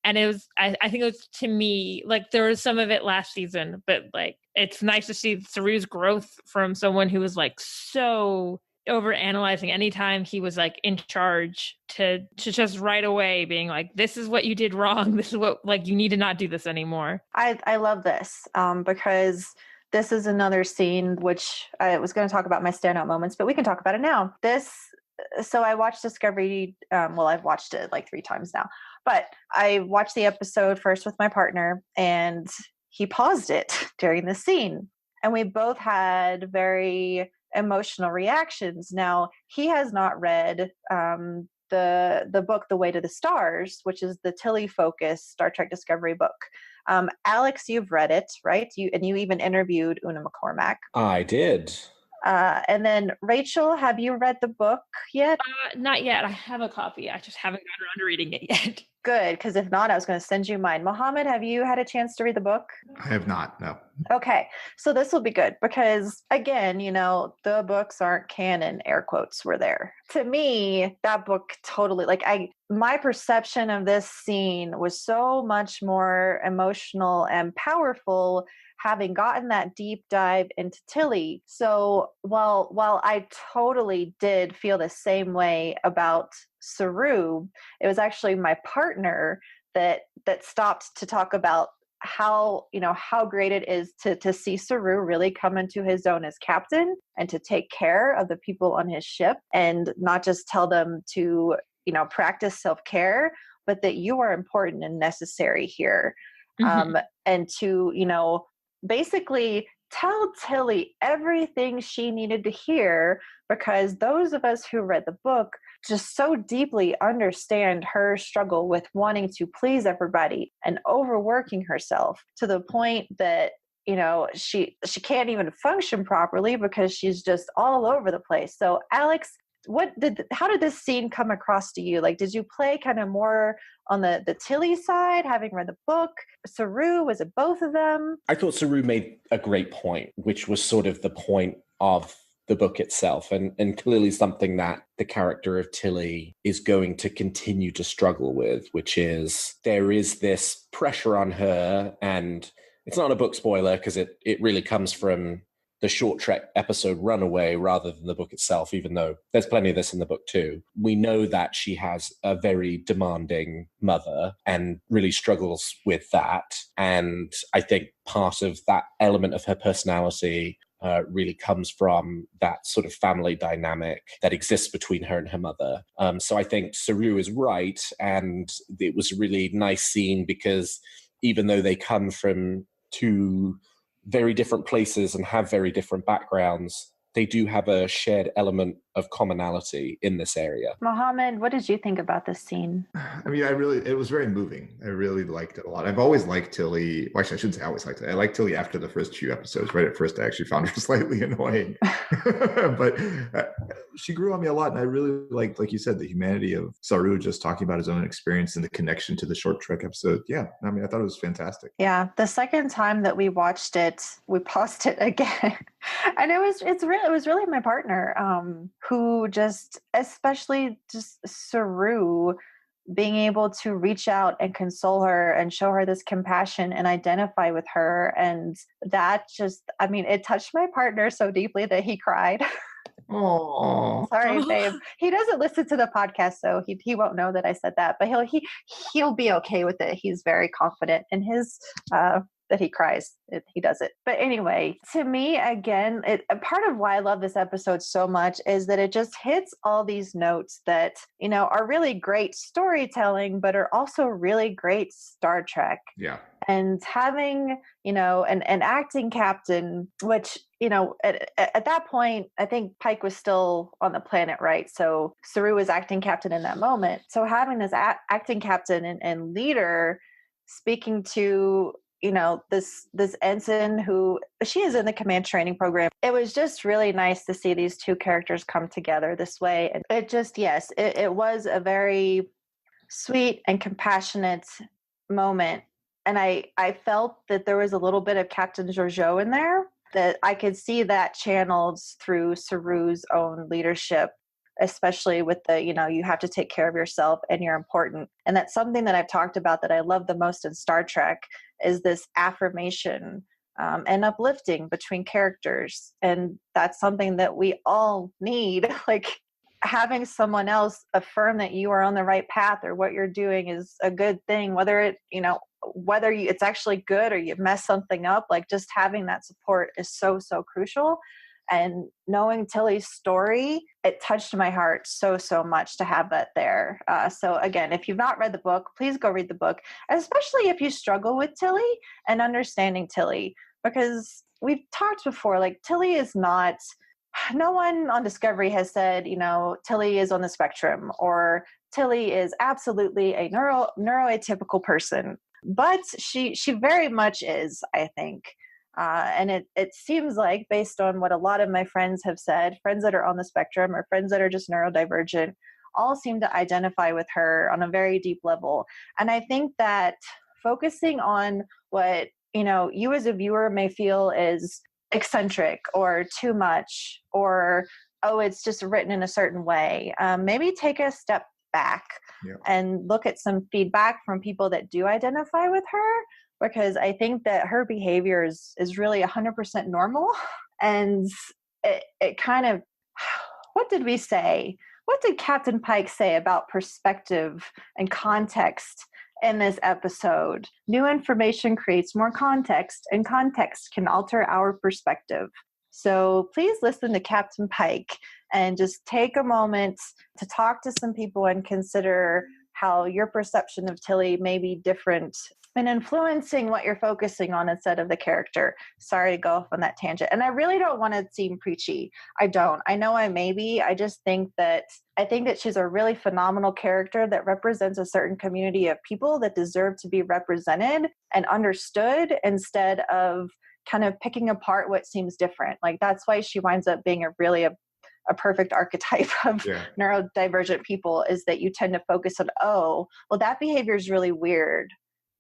And it was, I think it was, to me, like there was some of it last season, but like, it's nice to see Saru's growth from someone who was like so over analyzing. Anytime he was like in charge, to just right away being like, this is what you did wrong. This is what, like, you need to not do this anymore. I love this because this is another scene which I was going to talk about my standout moments, but we can talk about it now. So I watched Discovery. Well, I've watched it like 3 times now, but I watched the episode first with my partner, and he paused it during the scene, and we both had very emotional reactions. Now, he has not read the book The Way to the Stars, which is the Tilly focused Star Trek Discovery book. Alex, you've read it, right? You even interviewed Una McCormack. I did. And then Rachel, have you read the book yet? Not yet. I have a copy. I just haven't gotten around to reading it yet. Good, because if not, I was going to send you mine. Mohammad, have you had a chance to read the book? I have not, no. Okay, so this will be good because, again, the books aren't canon, air quotes were there. To me, that book totally, my perception of this scene was so much more emotional and powerful having gotten that deep dive into Tilly. So while I totally did feel the same way about Saru, it was actually my partner that stopped to talk about how great it is to see Saru really come into his own as captain and to take care of the people on his ship and not just tell them to practice self-care, but that you are important and necessary here. Mm-hmm. And to basically tell Tilly everything she needed to hear, because those of us who read the book just so deeply understand her struggle with wanting to please everybody and overworking herself to the point that she can't even function properly because she's just all over the place. So Alex, how did this scene come across to you? Like, did you play kind of more on the Tilly side, having read the book? Saru, was it both of them? I thought Saru made a great point, which was sort of the point of the book itself, and clearly something that the character of Tilly is going to continue to struggle with, which is there is this pressure on her, and it's not a book spoiler because it really comes from the short Trek episode Runaway rather than the book itself, even though there's plenty of this in the book too. We know that she has a very demanding mother and really struggles with that. And I think part of that element of her personality really comes from that sort of family dynamic that exists between her and her mother. So I think Saru is right. And it was a really nice scene because even though they come from 2 very different places and have very different backgrounds, they do have a shared element of commonality in this area. Mohammad, what did you think about this scene? I mean, it was very moving. I really liked it a lot. I've always liked Tilly. Well, actually, I shouldn't say I always liked it. I liked Tilly after the first few episodes. Right at first, I actually found her slightly annoying. But she grew on me a lot. And I really liked, like you said, the humanity of Saru just talking about his own experience and the connection to the short Trek episode. Yeah, I mean, I thought it was fantastic. Yeah, the second time that we watched it, we paused it again. And it was really my partner who especially Saru being able to reach out and console her and show her this compassion and identify with her. And that it touched my partner so deeply that he cried. Oh, sorry, babe. He doesn't listen to the podcast, so he won't know that I said that. But he'll be okay with it. He's very confident in his that he cries. He does it. But anyway, to me, again, part of why I love this episode so much is that it just hits all these notes that are really great storytelling, but are also really great Star Trek. Yeah. And having, an acting captain, which, at that point, I think Pike was still on the planet, right? So Saru was acting captain in that moment. So having this acting captain and leader speaking to, this ensign who she is in the command training program. It was just really nice to see these 2 characters come together this way. And it just, yes, it was a very sweet and compassionate moment. And I felt that there was a little bit of Captain Georgiou in there, that I could see that channeled through Saru's own leadership, especially with the, you have to take care of yourself and you're important. And that's something that I've talked about that I love the most in Star Trek is this affirmation and uplifting between characters. And that's something that we all need. Like, having someone else affirm that you are on the right path or what you're doing is a good thing, whether it's actually good or you mess something up. Like, just having that support is so, so crucial. And knowing Tilly's story, it touched my heart so, so much to have that there. So again, if you've not read the book, please go read the book, especially if you struggle with Tilly and understanding Tilly, because we've talked before, like, Tilly is not, no one on Discovery has said, Tilly is on the spectrum or Tilly is absolutely a neuroatypical person, but she very much is, I think. And it seems like, based on what a lot of my friends have said, friends that are on the spectrum or friends that are just neurodivergent, all seem to identify with her on a very deep level. And I think that focusing on what, you as a viewer may feel is eccentric or too much, or, oh, it's just written in a certain way, maybe take a step back and look at some feedback from people that do identify with her, because I think that her behavior is really 100% normal. And it kind of, what did we say? What did Captain Pike say about perspective and context in this episode? New information creates more context, and context can alter our perspective. So please listen to Captain Pike and just take a moment to talk to some people and consider how your perception of Tilly may be different and influencing what you're focusing on instead of the character. Sorry to go off on that tangent. And I really don't want to seem preachy. I don't. I know I may be. I just think that she's a really phenomenal character that represents a certain community of people that deserve to be represented and understood, instead of kind of picking apart what seems different. Like, that's why she winds up being a perfect archetype of neurodivergent people, is that you tend to focus on, oh, well, that behavior is really weird,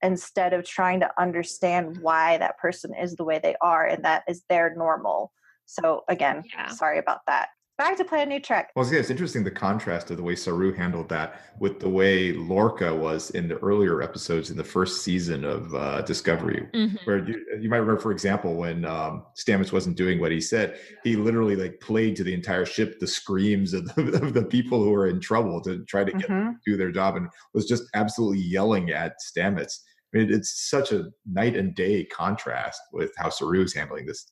instead of trying to understand why that person is the way they are and that is their normal. So again, sorry about that. Back to Plan a New Trek. Well, it's interesting, the contrast of the way Saru handled that with the way Lorca was in the earlier episodes in the first season of Discovery, where you might remember, for example, when Stamets wasn't doing what he said, he literally played to the entire ship the screams of the people who were in trouble to try to get them to do their job, and was just absolutely yelling at Stamets. I mean, it's such a night and day contrast with how Saru is handling this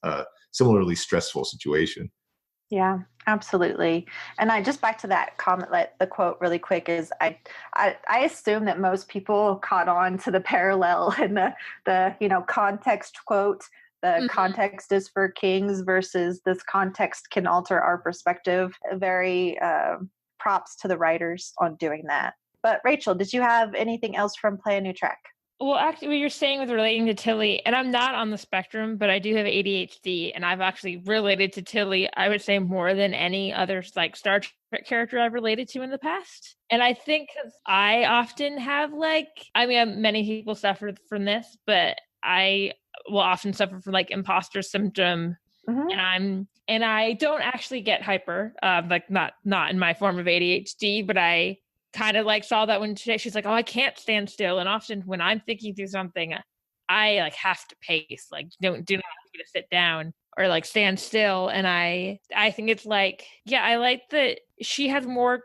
similarly stressful situation. Yeah, absolutely. And I just, back to that comment, the quote really quick, is I assume that most people caught on to the parallel in the context quote. The context is for kings versus this context can alter our perspective. Very props to the writers on doing that. But Rachel, did you have anything else from Plan a New Trek? Well, actually, what you're saying with relating to Tilly, and I'm not on the spectrum, but I do have ADHD, and I've actually related to Tilly, I would say, more than any other Star Trek character I've related to in the past. And I think I often have many people suffer from this, but I will often suffer from imposter syndrome. And I don't actually get hyper, not in my form of ADHD, but I kind of saw that when today she's like, oh, I can't stand still. And often when I'm thinking through something, I have to pace, do not ask me to sit down or stand still. And I think it's I like that she has more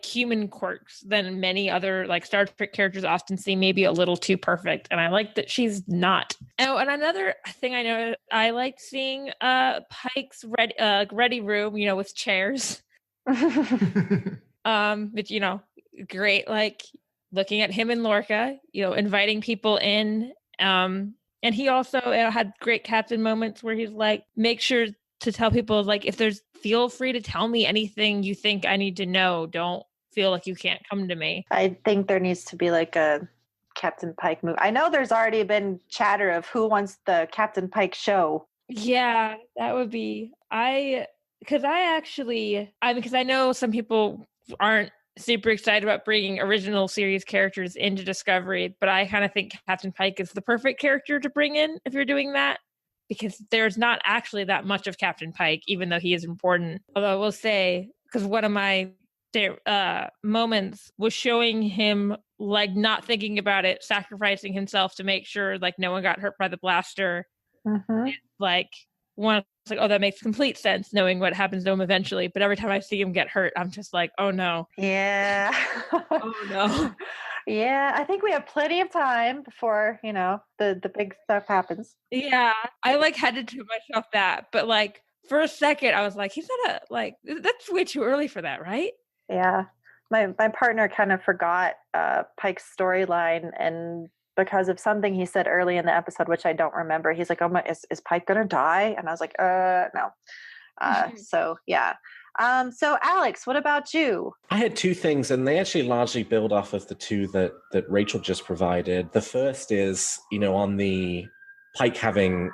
human quirks than many other Star Trek characters often seem maybe a little too perfect. And I like that she's not. Oh, and another thing I know, I like seeing Pike's ready room, with chairs. But great, looking at him and Lorca, inviting people in. And he also had great captain moments where he's make sure to tell people feel free to tell me anything you think I need to know. Don't feel like you can't come to me. I think there needs to be a Captain Pike movie. I know there's already been chatter of who wants the Captain Pike show. Yeah, that would be, because I know some people aren't super excited about bringing original series characters into Discovery, but I kind of think Captain Pike is the perfect character to bring in if you're doing that, because there's not actually that much of Captain Pike, even though he is important. Although I will say, because one of my moments was showing him not thinking about it, sacrificing himself to make sure no one got hurt by the blaster. Mm-hmm. Like, one, it's like, oh, that makes complete sense knowing what happens to him eventually. But every time I see him get hurt, I'm just like, oh no. Yeah. Oh no. Yeah, I think we have plenty of time before, the big stuff happens. Yeah. I like had to tell myself that. But like for a second, I was like, he's not that's way too early for that, right? Yeah. My partner kind of forgot Pike's storyline, and because of something he said early in the episode, which I don't remember, he's like, "Oh my, is Pike gonna die?" And I was like, no." So yeah. So Alex, what about you? I had two things, and they actually largely build off of the two that Rachel just provided. The first is, on the Pike having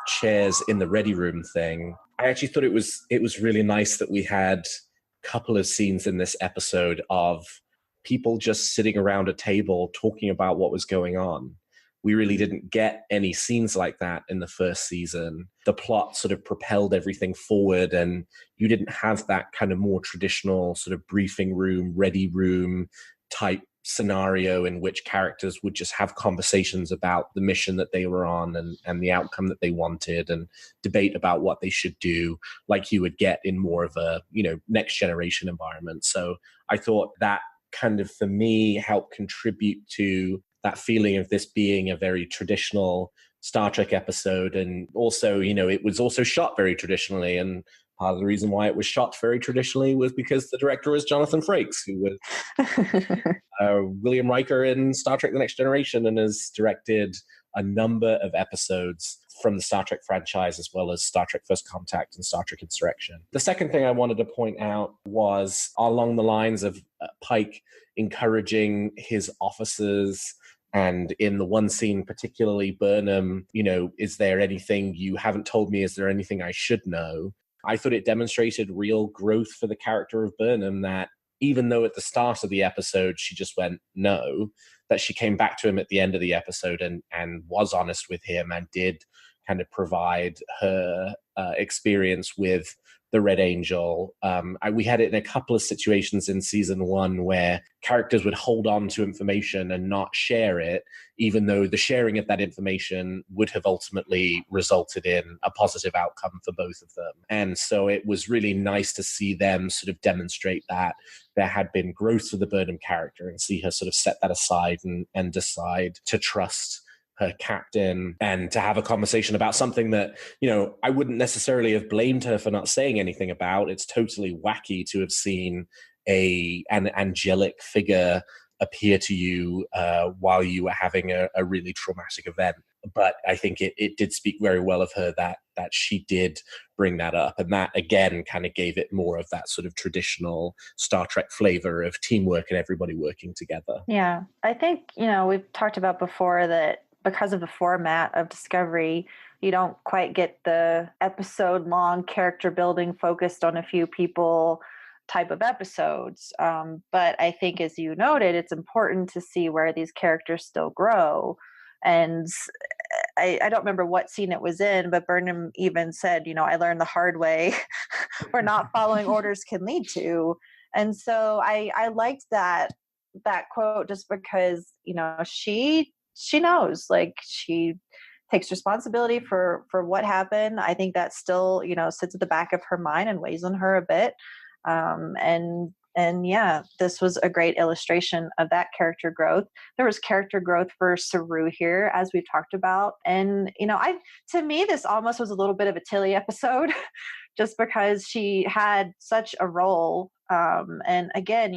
chairs in the ready room thing. I actually thought it was really nice that we had a couple of scenes in this episode of people just sitting around a table talking about what was going on. We really didn't get any scenes like that in the first season. The plot sort of propelled everything forward, and you didn't have that kind of more traditional sort of briefing room, ready room type scenario in which characters would just have conversations about the mission that they were on and the outcome that they wanted, and debate about what they should do, like you would get in more of a, next generation environment. So I thought that kind of, for me, helped contribute to that feeling of this being a very traditional Star Trek episode. And also, it was also shot very traditionally. And part of the reason why it was shot very traditionally was because the director was Jonathan Frakes, who was William Riker in Star Trek The Next Generation, and has directed a number of episodes from the Star Trek franchise, as well as Star Trek First Contact and Star Trek Insurrection. The second thing I wanted to point out was along the lines of Pike encouraging his officers. And in the one scene, particularly Burnham, is there anything you haven't told me? Is there anything I should know? I thought it demonstrated real growth for the character of Burnham, that even though at the start of the episode she just went no, that she came back to him at the end of the episode and was honest with him and did kind of provide her experience with the Red Angel. We had it in a couple of situations in season 1 where characters would hold on to information and not share it, even though the sharing of that information would have ultimately resulted in a positive outcome for both of them. And so it was really nice to see them sort of demonstrate that there had been growth for the Burnham character, and see her sort of set that aside and decide to trust her captain, and to have a conversation about something that, I wouldn't necessarily have blamed her for not saying anything about. It's totally wacky to have seen an angelic figure appear to you while you were having a really traumatic event. But I think it did speak very well of her that she did bring that up. And that, again, kind of gave it more of that sort of traditional Star Trek flavor of teamwork and everybody working together. Yeah, I think, we've talked about before that because of the format of Discovery, you don't quite get the episode-long character building focused on a few people type of episodes. But I think, as you noted, it's important to see where these characters still grow. And I don't remember what scene it was in, but Burnham even said, I learned the hard way where not following orders can lead to. And so I liked that quote, just because, she knows, like, she takes responsibility for what happened. I think that still, sits at the back of her mind and weighs on her a bit. And yeah, this was a great illustration of that character growth. There was character growth for Saru here, as we've talked about. And, to me, this almost was a little bit of a Tilly episode, just because she had such a role. And again,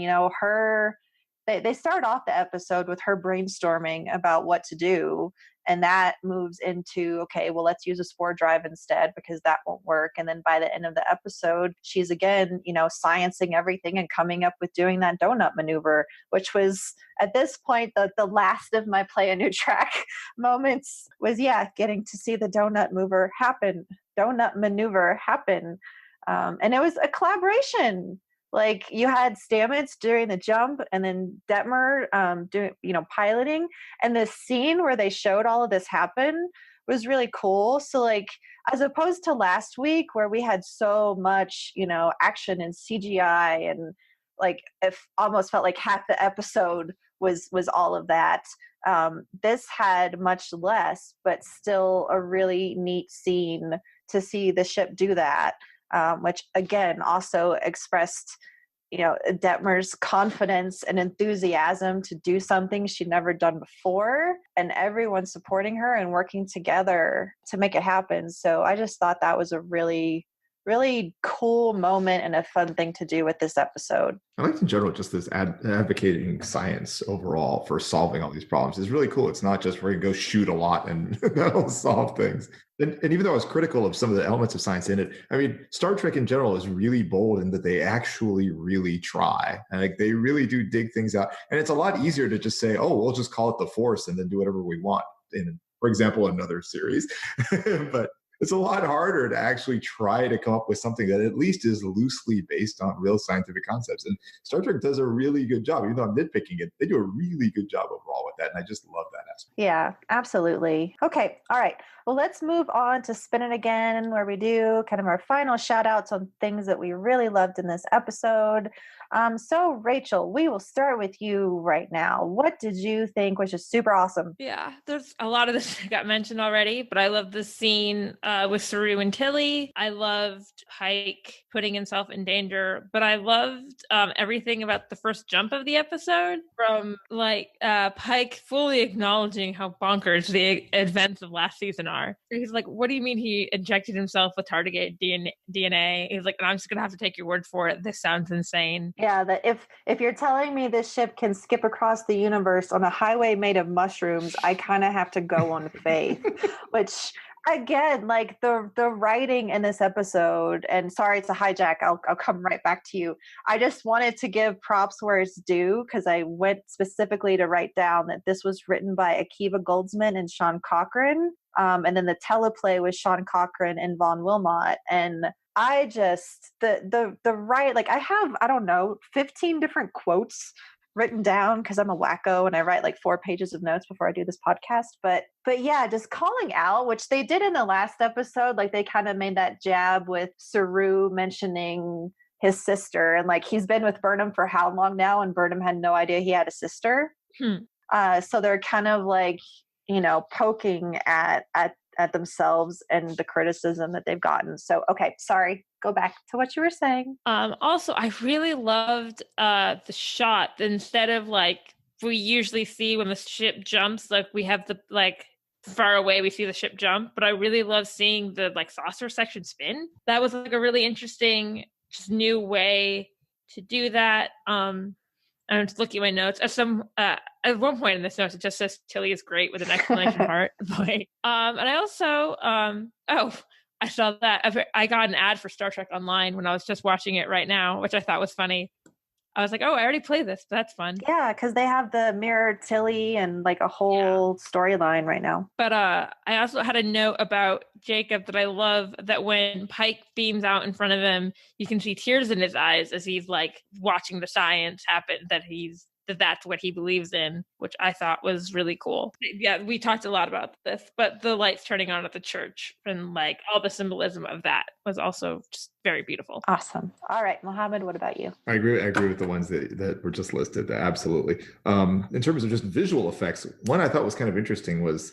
they start off the episode with her brainstorming about what to do. And that moves into, okay, well, let's use a spore drive instead, because that won't work. And then by the end of the episode, she's again, sciencing everything and coming up with doing that donut maneuver, which was at this point, the last of my play a new track moments was, getting to see the donut maneuver happen. And it was a collaboration. Like, you had Stamets during the jump, and then Detmer doing, piloting. And the scene where they showed all of this happen was really cool. So, like, as opposed to last week where we had so much, action and CGI and like it almost felt like half the episode was all of that. This had much less, but still a really neat scene to see the ship do that, which again also expressed, Detmer's confidence and enthusiasm to do something she'd never done before, and everyone supporting her and working together to make it happen. So I just thought that was a really, really cool moment and a fun thing to do with this episode. I liked in general just this advocating science overall for solving all these problems is really cool. It's not just we're going to go shoot a lot and that'll solve things. And even though I was critical of some of the elements of science in it, I mean, Star Trek in general is really bold in that they actually really try. And like they really do dig things out. And it's a lot easier to just say, oh, we'll just call it the Force and then do whatever we want. In, for example, another series. But it's a lot harder to actually try to come up with something that at least is loosely based on real scientific concepts. And Star Trek does a really good job. Even though I'm nitpicking it, they do a really good job overall with that. And I just love that aspect. Yeah, absolutely. Okay. All right. Well, let's move on to Spin It Again, where we do kind of our final shout outs on things that we really loved in this episode. So Rachel, we will start with you right now. What did you think was just super awesome? Yeah, there's a lot of this that got mentioned already, but I love the scene with Saru and Tilly. I loved Pike putting himself in danger, but I loved everything about the first jump of the episode, from like Pike fully acknowledging how bonkers the events of last season are. He's like, what do you mean he injected himself with tardigrade DNA? He's like, I'm just gonna have to take your word for it. This sounds insane. Yeah, that if you're telling me this ship can skip across the universe on a highway made of mushrooms, I kind of have to go on faith. Which again, like the writing in this episode, and sorry to hijack, I'll come right back to you. I just wanted to give props where it's due, because I went specifically to write down that this was written by Akiva Goldsman and Sean Cochran. And then the teleplay was Sean Cochran and Von Wilmot. And I just, the right, like I have, I don't know, 15 different quotes written down because I'm a wacko and I write like 4 pages of notes before I do this podcast. But yeah, just calling out, which they did in the last episode, like they kind of made that jab with Saru mentioning his sister, and like he's been with Burnham for how long now, and Burnham had no idea he had a sister. So they're kind of like, poking at themselves and the criticism that they've gotten. So, okay, sorry, go back to what you were saying. Also, I really loved the shot. Instead of like we usually see when the ship jumps, like we have the like far away we see the ship jump, but I really love seeing the like saucer section spin. That was like a really interesting, just new way to do that. I'm just looking at my notes. At one point in this note, it just says Tilly is great with an exclamation mark. And I also, I saw that. I got an ad for Star Trek Online when I was just watching it right now, which I thought was funny. I was like, oh, I already played this. That's fun. Yeah, because they have the mirror Tilly and like a whole storyline right now. But I also had a note about Jacob that I love, that when Pike beams out in front of him, you can see tears in his eyes as he's like watching the science happen, that's what he believes in, which I thought was really cool. Yeah, we talked a lot about this, but the lights turning on at the church and like all the symbolism of that was also just very beautiful. Awesome. All right, Mohammad, what about you? I agree with the ones that were just listed. Absolutely. In terms of just visual effects, one I thought was kind of interesting was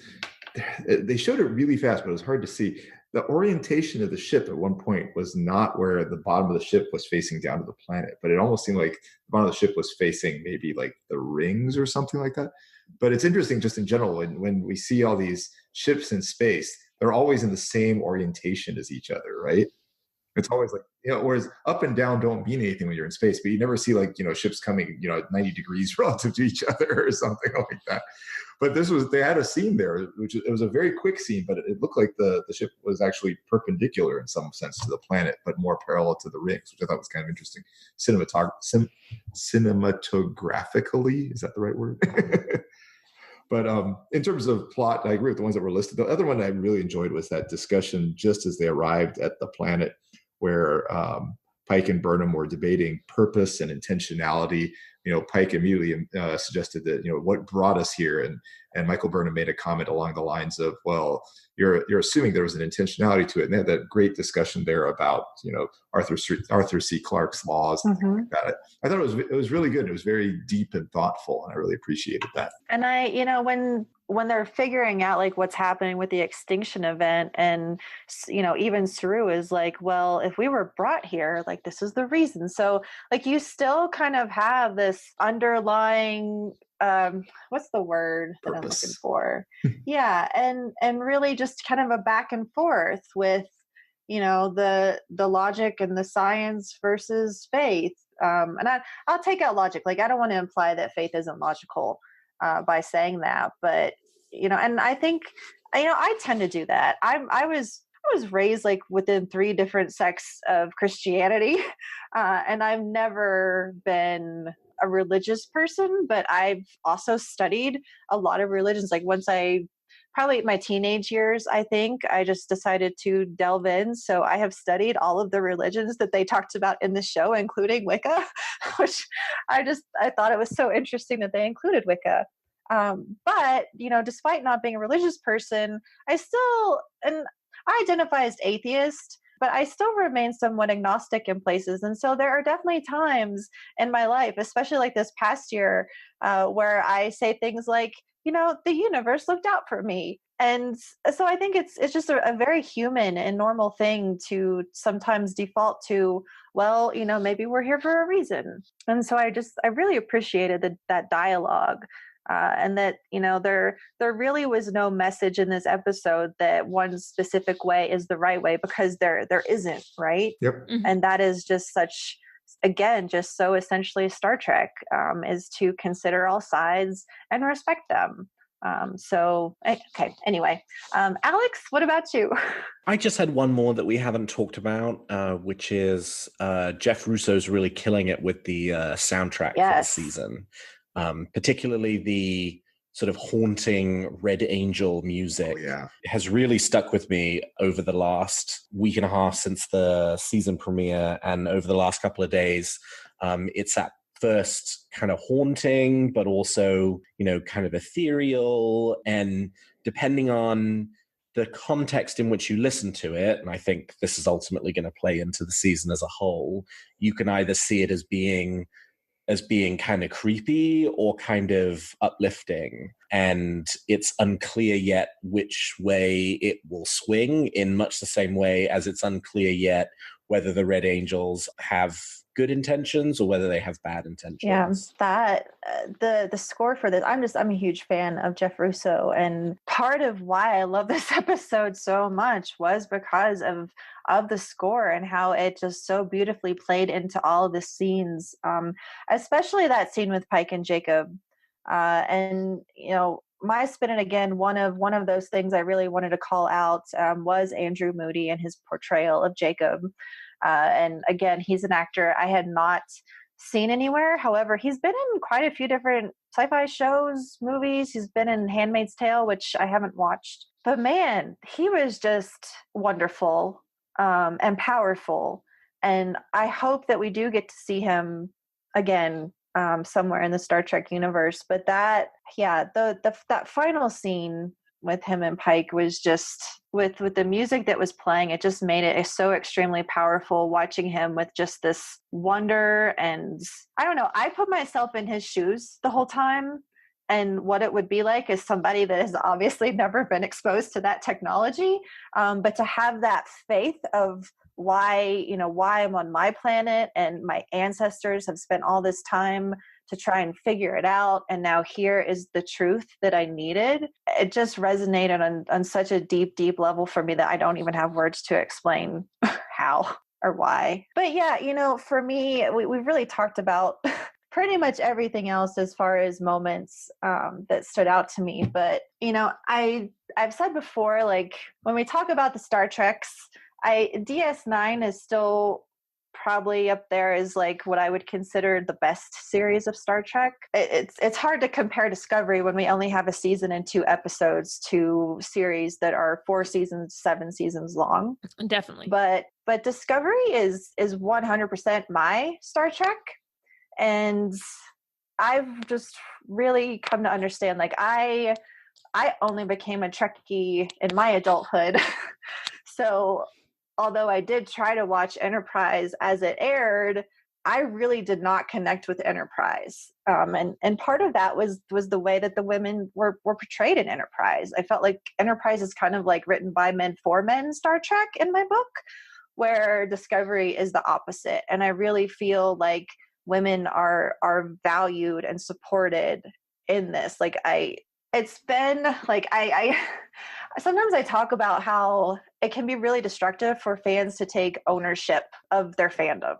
they showed it really fast, but it was hard to see. The orientation of the ship at one point was not where the bottom of the ship was facing down to the planet, but it almost seemed like the bottom of the ship was facing maybe like the rings or something like that. But it's interesting just in general, when we see all these ships in space, they're always in the same orientation as each other, right? It's always like, whereas up and down don't mean anything when you're in space, but you never see like, ships coming, 90 degrees relative to each other or something like that. But they had a scene there, it was a very quick scene, but it looked like the ship was actually perpendicular in some sense to the planet, but more parallel to the rings, which I thought was kind of interesting. Cinematographically, is that the right word? But in terms of plot, I agree with the ones that were listed. The other one I really enjoyed was that discussion just as they arrived at the planet, where Pike and Burnham were debating purpose and intentionality Pike immediately suggested that, what brought us here, and Michael Burnham made a comment along the lines of, well, you're assuming there was an intentionality to it, and they had that great discussion there about Arthur C. Clarke's laws and things like that. I thought it was really good. It was very deep and thoughtful, and I really appreciated that. And when they're figuring out like what's happening with the extinction event, and even Saru is like, well, if we were brought here, like this is the reason. So like you still kind of have this underlying what's the word that I'm looking for? Yeah, and really just kind of a back and forth with the logic and the science versus faith. And I'll take out logic. Like I don't want to imply that faith isn't logical by saying that, but and I think I tend to do that. I was raised like within 3 different sects of Christianity, and I've never been a religious person, but I've also studied a lot of religions. Like once probably my teenage years, I think I just decided to delve in. So I have studied all of the religions that they talked about in the show, including Wicca, which I thought it was so interesting that they included Wicca. But, despite not being a religious person, I identify as atheist, but I still remain somewhat agnostic in places. And so there are definitely times in my life, especially like this past year, where I say things like, the universe looked out for me. And so I think it's just a very human and normal thing to sometimes default to, well, maybe we're here for a reason. And so I really appreciated that dialogue. And that, there really was no message in this episode that one specific way is the right way, because there isn't, right? Yep. Mm-hmm. And that is just just so essentially Star Trek, is to consider all sides and respect them. Okay. Anyway, Alex, what about you? I just had one more that we haven't talked about, which is Jeff Russo's really killing it with the soundtrack for the season. Particularly the sort of haunting Red Angel music has really stuck with me over the last week and a half since the season premiere, and over the last couple of days. It's at first kind of haunting, but also, kind of ethereal, and depending on the context in which you listen to it, and I think this is ultimately going to play into the season as a whole, you can either see it as being kind of creepy or kind of uplifting. And it's unclear yet which way it will swing, in much the same way as it's unclear yet whether the Red Angels have good intentions or whether they have bad intentions. Yeah, that the score for this, I'm a huge fan of Jeff Russo, and part of why I love this episode so much was because of the score and how it just so beautifully played into all of the scenes, especially that scene with Pike and Jacob. And my spin, and again, one of those things I really wanted to call out was Andrew Moody and his portrayal of Jacob. And again, he's an actor I had not seen anywhere. However, he's been in quite a few different sci-fi shows, movies. He's been in Handmaid's Tale, which I haven't watched. But man, he was just wonderful and powerful. And I hope that we do get to see him again somewhere in the Star Trek universe. But that final scene with him and Pike was just, with the music that was playing, it just made it so extremely powerful, watching him with just this wonder. And I don't know, I put myself in his shoes the whole time, and what it would be like as somebody that has obviously never been exposed to that technology, but to have that faith of why I'm on my planet, and my ancestors have spent all this time to try and figure it out, and now here is the truth that I needed. It just resonated on such a deep, deep level for me that I don't even have words to explain how or why. But yeah, for me, we've really talked about pretty much everything else as far as moments that stood out to me. But I've said before, like when we talk about the Star Treks, DS9 is still probably up there as like what I would consider the best series of Star Trek. It's hard to compare Discovery when we only have a season and 2 episodes to series that are 4 seasons, 7 seasons long. Definitely. But Discovery is 100% my Star Trek. And I've just really come to understand, like I only became a Trekkie in my adulthood. So although I did try to watch Enterprise as it aired, I really did not connect with Enterprise. And part of that was the way that the women were portrayed in Enterprise. I felt like Enterprise is kind of like written by men for men Star Trek in my book, where Discovery is the opposite. And I really feel like women are valued and supported in this. Like it's been like I sometimes I talk about how it can be really destructive for fans to take ownership of their fandom.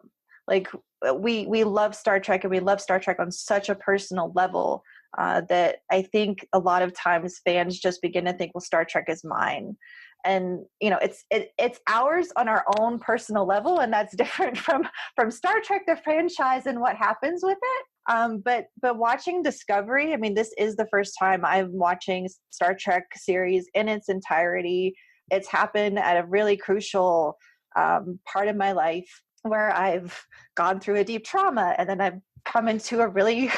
Like we love Star Trek, and we love Star Trek on such a personal level that I think a lot of times fans just begin to think, well, Star Trek is mine. And it's ours on our own personal level, and that's different from Star Trek the franchise and what happens with it. But watching Discovery, I mean, this is the first time I'm watching Star Trek series in its entirety. It's happened at a really crucial part of my life where I've gone through a deep trauma, and then I've come into a really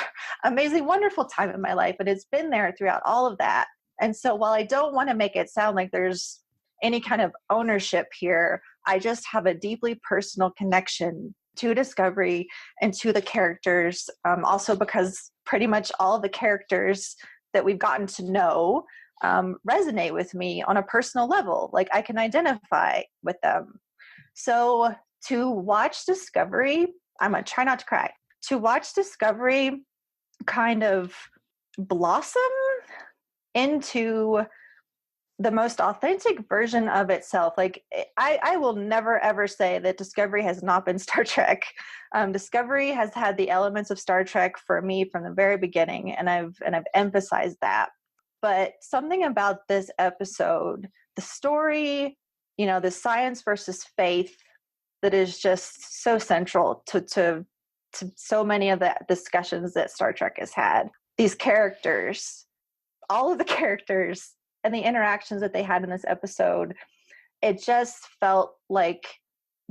amazing, wonderful time in my life, and it's been there throughout all of that. And so while I don't want to make it sound like there's any kind of ownership here, I just have a deeply personal connection to Discovery and to the characters. Also because pretty much all the characters that we've gotten to know resonate with me on a personal level. Like I can identify with them. So to watch Discovery, I'm going to try not to cry, to watch Discovery kind of blossom into the most authentic version of itself. Like I will never ever say that Discovery has not been Star Trek. Discovery has had the elements of Star Trek for me from the very beginning, and I've emphasized that. But something about this episode, the story, the science versus faith, that is just so central to so many of the discussions that Star Trek has had. These characters, all of the characters, and the interactions that they had in this episode, it just felt like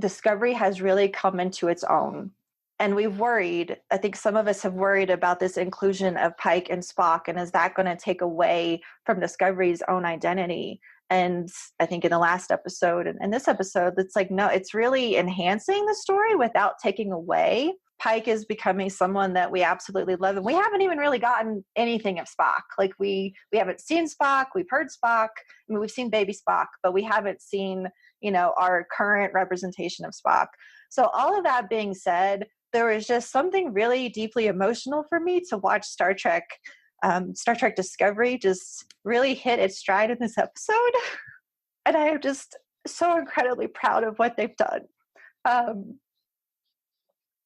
Discovery has really come into its own. And we've worried, I think some of us have worried about this inclusion of Pike and Spock, and is that going to take away from Discovery's own identity? And I think in the last episode and this episode, it's like, no, it's really enhancing the story without taking away. Pike is becoming someone that we absolutely love. And we haven't even really gotten anything of Spock. Like we haven't seen Spock. We've heard Spock. I mean, we've seen baby Spock, but we haven't seen, our current representation of Spock. So all of that being said, there was just something really deeply emotional for me to watch Star Trek Discovery just really hit its stride in this episode. And I am just so incredibly proud of what they've done.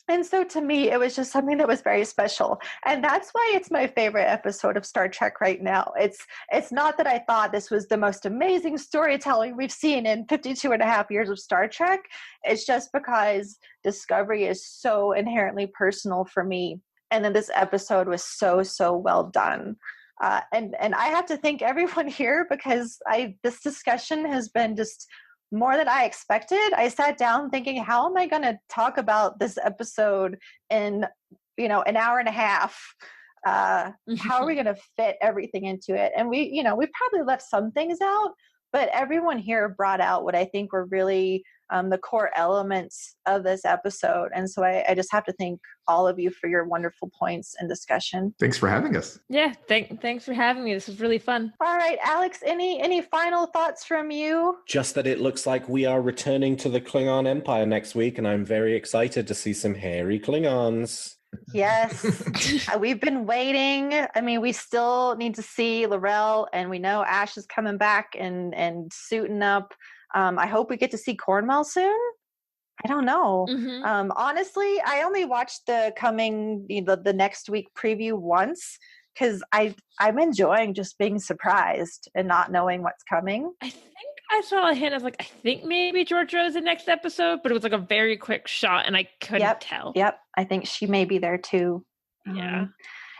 And so to me, it was just something that was very special. And that's why it's my favorite episode of Star Trek right now. It's not that I thought this was the most amazing storytelling we've seen in 52 and a half years of Star Trek. It's just because Discovery is so inherently personal for me. And then this episode was so, so well done. And I have to thank everyone here, because this discussion has been just more than I expected. I sat down thinking, how am I going to talk about this episode in, an hour and a half? How are we going to fit everything into it? And we probably left some things out, but everyone here brought out what I think were really the core elements of this episode. And so I just have to thank all of you for your wonderful points and discussion. Thanks for having us. Yeah, thanks for having me. This was really fun. All right, Alex, any final thoughts from you? Just that it looks like we are returning to the Klingon Empire next week, and I'm very excited to see some hairy Klingons. Yes, we've been waiting. I mean, we still need to see L'Rell, and we know Ash is coming back and suiting up. I hope we get to see Cornwell soon. I don't know. Mm-hmm. Honestly, I only watched the next week preview once, because I'm enjoying just being surprised and not knowing what's coming. I think I saw a hint of I think maybe George Rose in next episode, but it was a very quick shot and I couldn't tell. Yep. I think she may be there too. Yeah.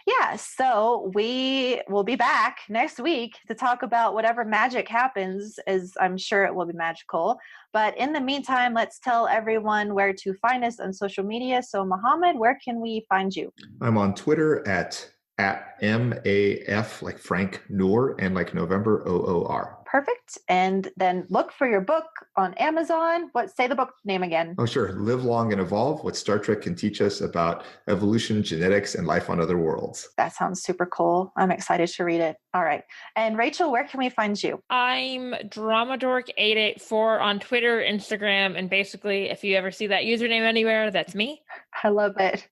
Yeah, so we will be back next week to talk about whatever magic happens, as I'm sure it will be magical. But in the meantime, let's tell everyone where to find us on social media. So Mohammad, where can we find you? I'm on Twitter at MAF, like Frank Noor, and like November OOR. Perfect. And then look for your book on Amazon. Say the book name again. Oh, sure. Live Long and Evolve, What Star Trek Can Teach Us About Evolution, Genetics, and Life on Other Worlds. That sounds super cool. I'm excited to read it. All right. And Rachel, where can we find you? I'm Dramadork884 on Twitter, Instagram, and basically, if you ever see that username anywhere, that's me. I love it.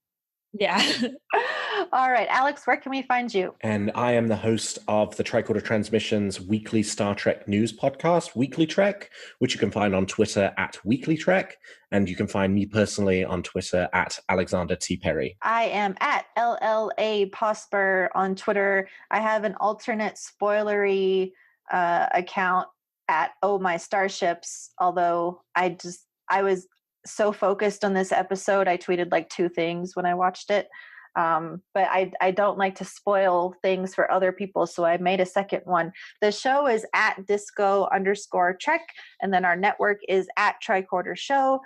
Yeah. All right, Alex, where can we find you? And I am the host of the Tricorder Transmissions weekly Star Trek news podcast, Weekly Trek, which you can find on Twitter at Weekly Trek. And you can find me personally on Twitter at Alexander T. Perry. I am at LLA Posper on Twitter. I have an alternate spoilery account at Oh My Starships, although I was so focused on this episode, I tweeted like 2 things when I watched it. But I don't like to spoil things for other people, so I made a second one. The show is at Disco_Trek, and then our network is at Tricorder Show.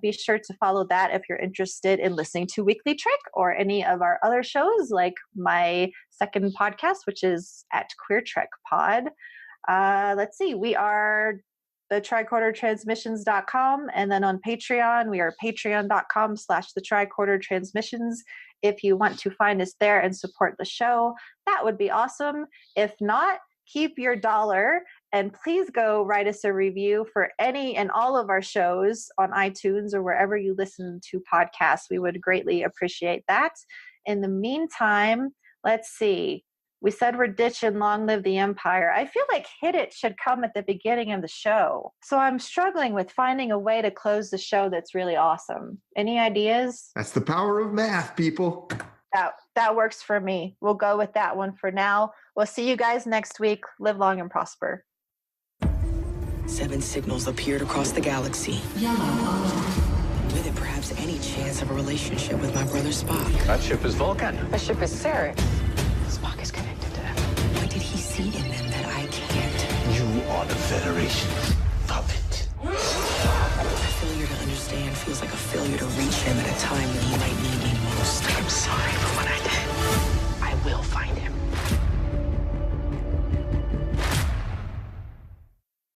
Be sure to follow that if you're interested in listening to Weekly Trek or any of our other shows, like my second podcast, which is at Queer Trek Pod. Let's see, we are the tricordertransmissions.com, and then on Patreon, we are patreon.com/the Tricorder Transmissions. If you want to find us there and support the show, that would be awesome. If not, keep your dollar and please go write us a review for any and all of our shows on iTunes or wherever you listen to podcasts. We would greatly appreciate that. In the meantime, let's see. We said we're ditching Long Live the Empire. I feel like Hit It should come at the beginning of the show. So I'm struggling with finding a way to close the show that's really awesome. Any ideas? That's the power of math, people. That works for me. We'll go with that one for now. We'll see you guys next week. Live long and prosper. 7 signals appeared across the galaxy. With it, perhaps any chance of a relationship with my brother Spock. That ship is Vulcan. That ship is Ceres. Spock is connected to them. What did he see in them that I can't? You are the Federation.